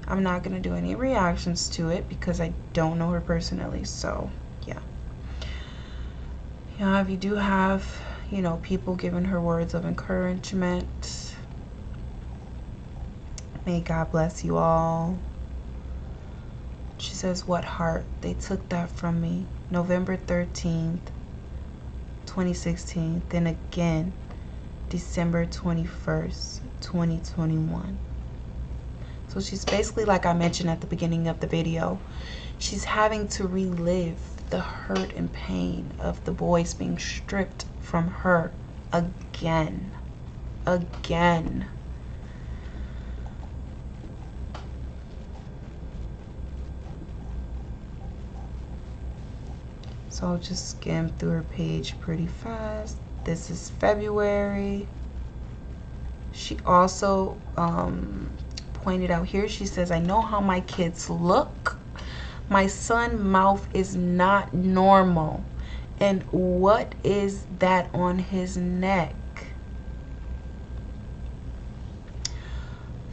I'm not going to do any reactions to it because I don't know her personally. So, yeah. Yeah, if you do have, you know, people giving her words of encouragement, may God bless you all. She says, what heart? They took that from me. November 13th, 2016. Then again, December 21st, 2021. So she's basically, like I mentioned at the beginning of the video, she's having to relive the hurt and pain of the boys being stripped from her again. Again. So I'll just skim through her page pretty fast. This is February. She also pointed out here, she says, I know how my kids look. My son's mouth is not normal. And what is that on his neck?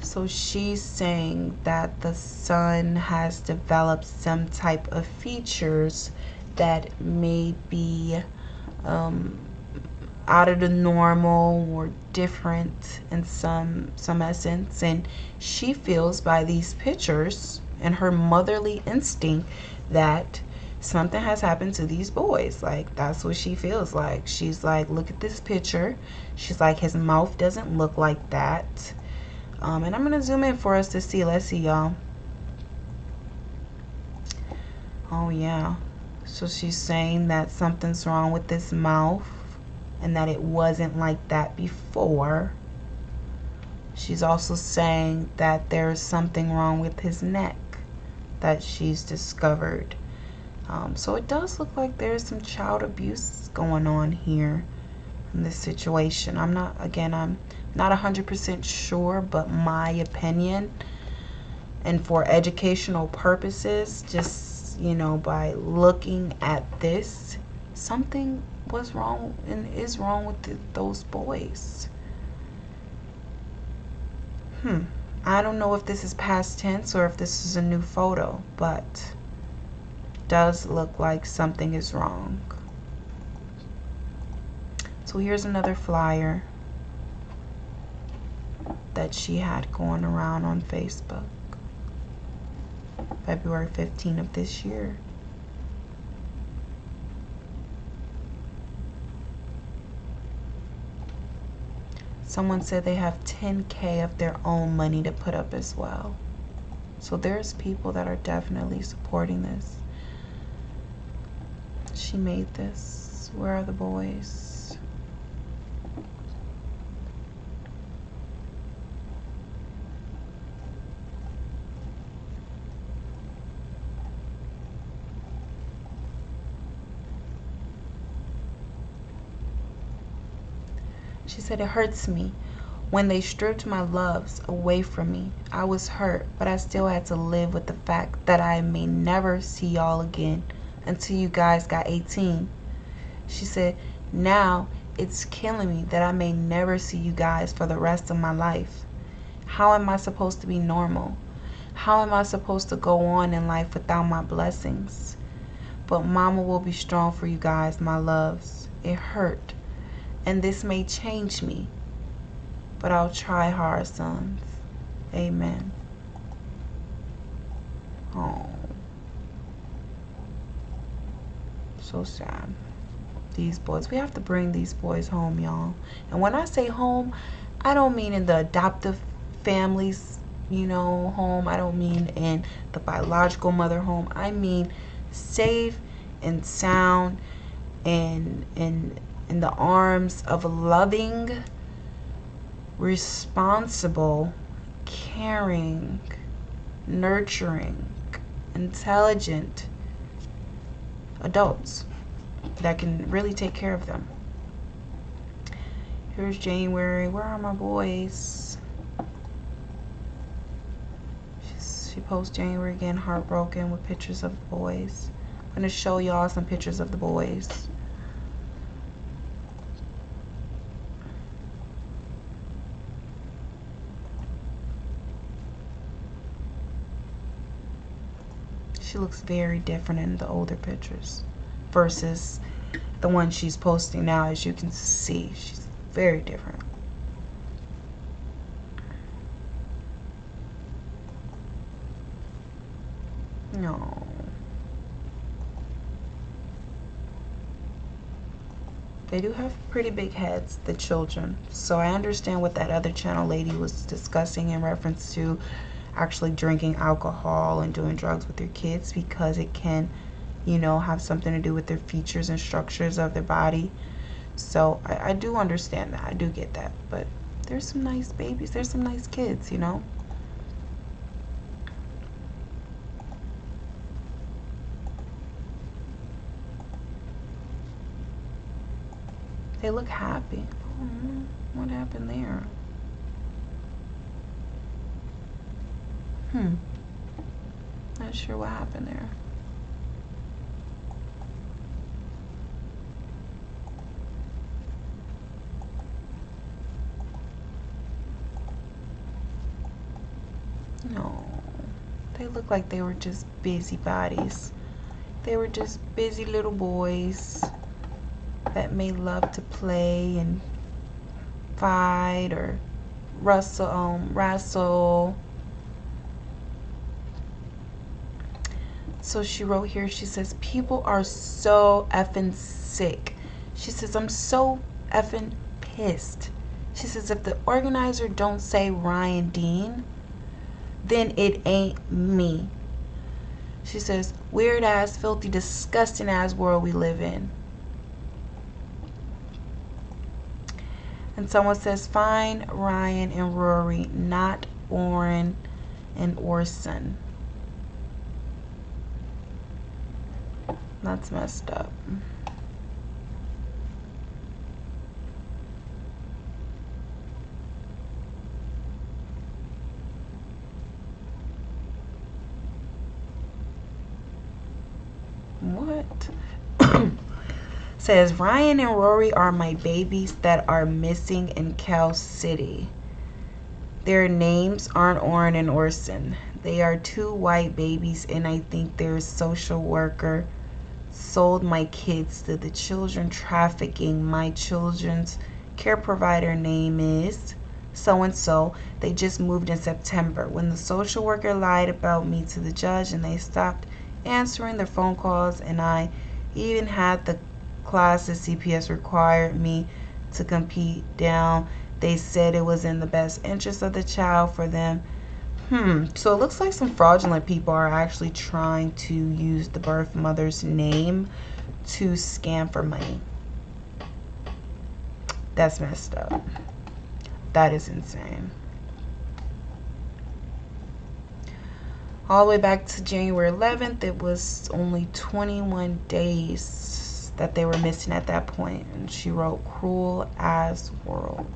So she's saying that the son has developed some type of features that may be out of the normal or different in some essence, and she feels by these pictures and her motherly instinct that something has happened to these boys. Like, that's what she feels like. She's like, look at this picture. She's like, his mouth doesn't look like that. And I'm gonna zoom in for us to see. Let's see, y'all. Oh yeah. So she's saying that something's wrong with this mouth and that it wasn't like that before. She's also saying that there's something wrong with his neck that she's discovered. So it does look like there's some child abuse going on here in this situation. I'm not 100% sure, but my opinion, and for educational purposes, just, you know, by looking at this, something was wrong and is wrong with those boys. I don't know if this is past tense or if this is a new photo, but it does look like something is wrong. So here's another flyer that she had going around on Facebook. February 15th of this year. Someone said they have 10K of their own money to put up as well. So there's people that are definitely supporting this. She made this. Where are the boys? She said, it hurts me when they stripped my loves away from me. I was hurt, but I still had to live with the fact that I may never see y'all again until you guys got 18. She said, now it's killing me that I may never see you guys for the rest of my life. How am I supposed to be normal? How am I supposed to go on in life without my blessings? But mama will be strong for you guys, my loves. It hurt, and this may change me, but I'll try hard, sons. Amen. Oh, so sad. These boys, we have to bring these boys home, y'all. And when I say home, I don't mean in the adoptive families, you know, home. I don't mean in the biological mother home. I mean safe and sound and in the arms of a loving, responsible, caring, nurturing, intelligent adults that can really take care of them. Here's January. Where are my boys? She posts January again, heartbroken, with pictures of the boys. I'm going to show y'all some pictures of the boys. She looks very different in the older pictures versus the one she's posting now. As you can see, she's very different. No. They do have pretty big heads, the children. So I understand what that other channel lady was discussing in reference to actually drinking alcohol and doing drugs with their kids, because it can, you know, have something to do with their features and structures of their body. So I do understand that. I do get that. But there's some nice babies. There's some nice kids, you know. They look happy. What happened there? Not sure what happened there. No, they look like they were just busybodies. They were just busy little boys that may love to play and fight or wrestle. So she wrote here, she says, people are so effing sick. She says, I'm so effing pissed. She says, if the organizer don't say Ryan Dean, then it ain't me. She says, weird ass, filthy, disgusting ass world we live in. And someone says, find Ryan and Rory, not Orrin and Orson. That's messed up. What? Says, Ryan and Rory are my babies that are missing in Cal City. Their names aren't Orrin and Orson. They are two white babies, and I think their social worker sold my kids to the children trafficking. My children's care provider name is so-and-so. They just moved in September. When the social worker lied about me to the judge and they stopped answering their phone calls, and I even had the classes CPS required me to compete down, they said it was in the best interest of the child for them. So it looks like some fraudulent people are actually trying to use the birth mother's name to scam for money. That's messed up. That is insane. All the way back to January 11th, it was only 21 days that they were missing at that point. And she wrote, "Cruel as world."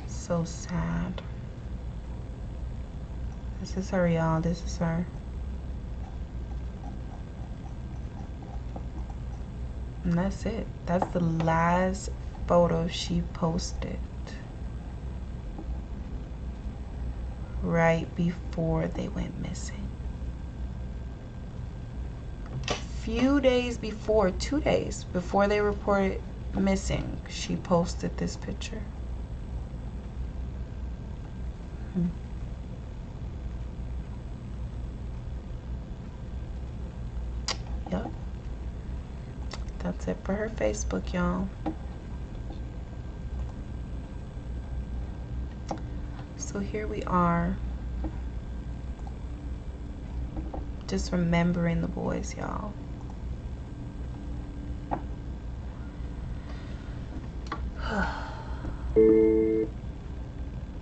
So sad. This is her, y'all. This is her. And that's it. That's the last photo she posted right before they went missing. A few days before, 2 days before they reported missing, she posted this picture. Yep. That's it for her Facebook, y'all. So here we are, just remembering the boys, y'all.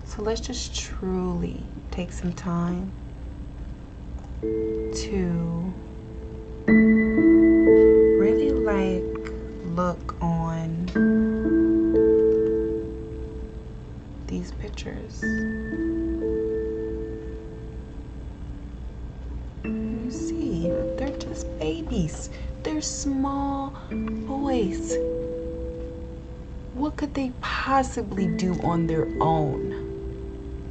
So let's just truly take some time to really look on these pictures. You see, they're just babies. They're small boys. What could they possibly do on their own?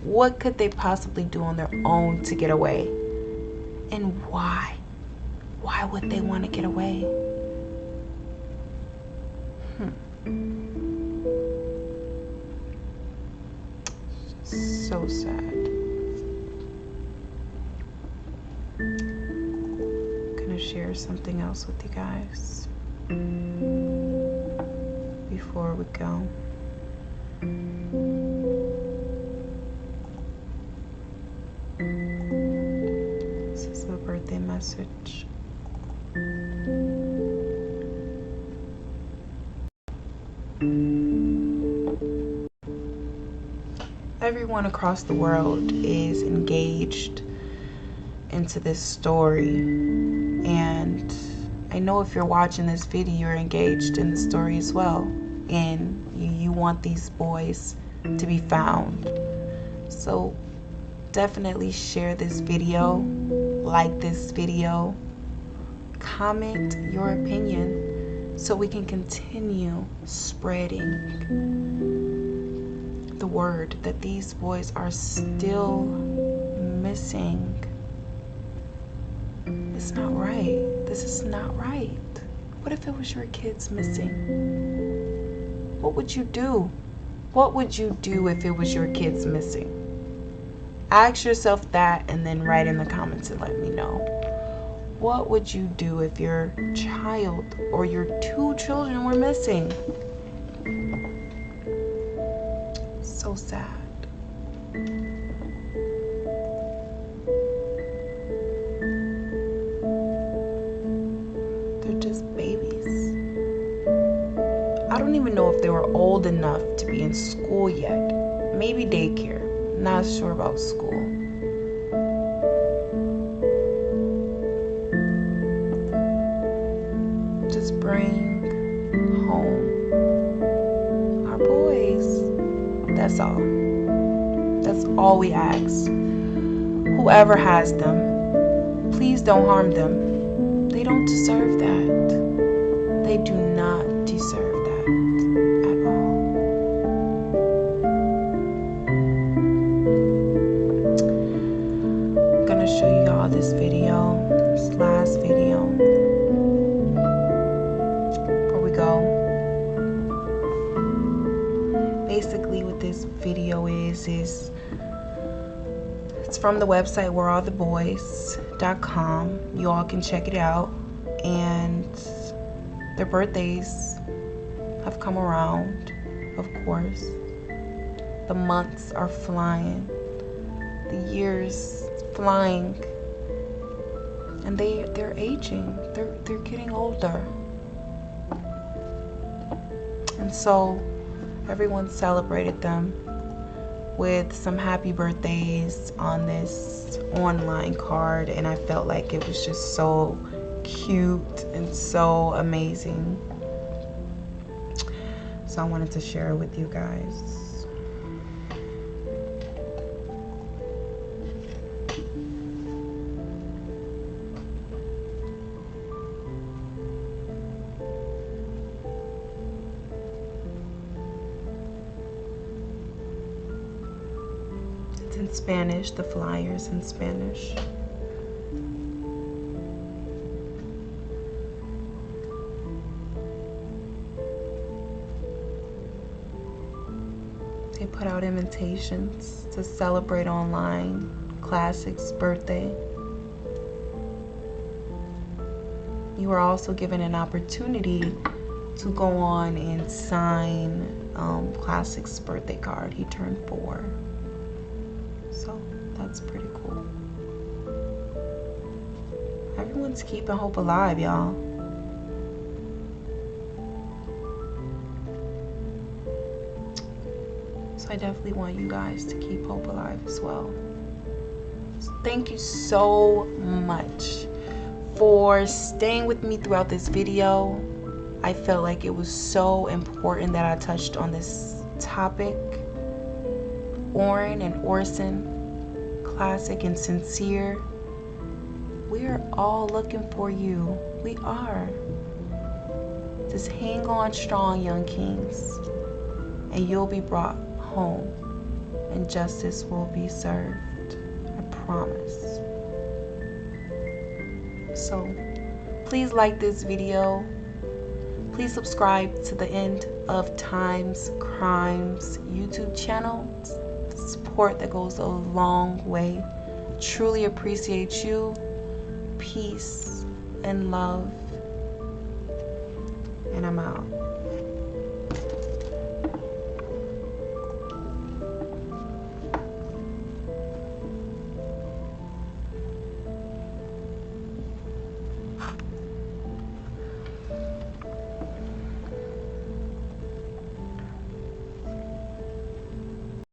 What could they possibly do on their own to get away? And why? Why would they want to get away? So sad. I'm gonna share something else with you guys before we go. This is a birthday message. Everyone across the world is engaged into this story, and I know if you're watching this video, you're engaged in the story as well, and you want these boys to be found. So definitely share this video, like this video, comment your opinion so we can continue spreading the word that these boys are still missing. It's not right. This is not right. What if it was your kids missing? What would you do? What would you do if it was your kids missing? Ask yourself that and then write in the comments and let me know. What would you do if your child or your 2 children were missing? So sad. They're just babies. I don't even know if they were old enough to be in school yet. Maybe daycare. Not sure about school. Just bring home our boys. That's all. That's all we ask. Whoever has them, please don't harm them. They don't deserve that. They do not deserve that at all. video is it's from the website wherealltheboys.com. You all can check it out. And their birthdays have come around, of course. The months are flying, the years flying, and they're aging. They're getting older. And so everyone celebrated them with some happy birthdays on this online card, and I felt like it was just so cute and so amazing. So I wanted to share it with you guys. It's in Spanish, the flyer's in Spanish. They put out invitations to celebrate online Classic's birthday. You are also given an opportunity to go on and sign Classic's birthday card. He turned 4. So that's pretty cool. Everyone's keeping hope alive, y'all. I definitely want you guys to keep hope alive as well. So thank you so much for staying with me throughout this video. I felt like it was so important that I touched on this topic. Orrin and Orson, Classic and Sincere. We are all looking for you. We are. Just hang on strong, young kings, and you'll be brought home and justice will be served. I promise. So please like this video. Please subscribe to the End of Times Crimes YouTube channel. Support that goes a long way. Truly appreciate you. Peace and love. And I'm out.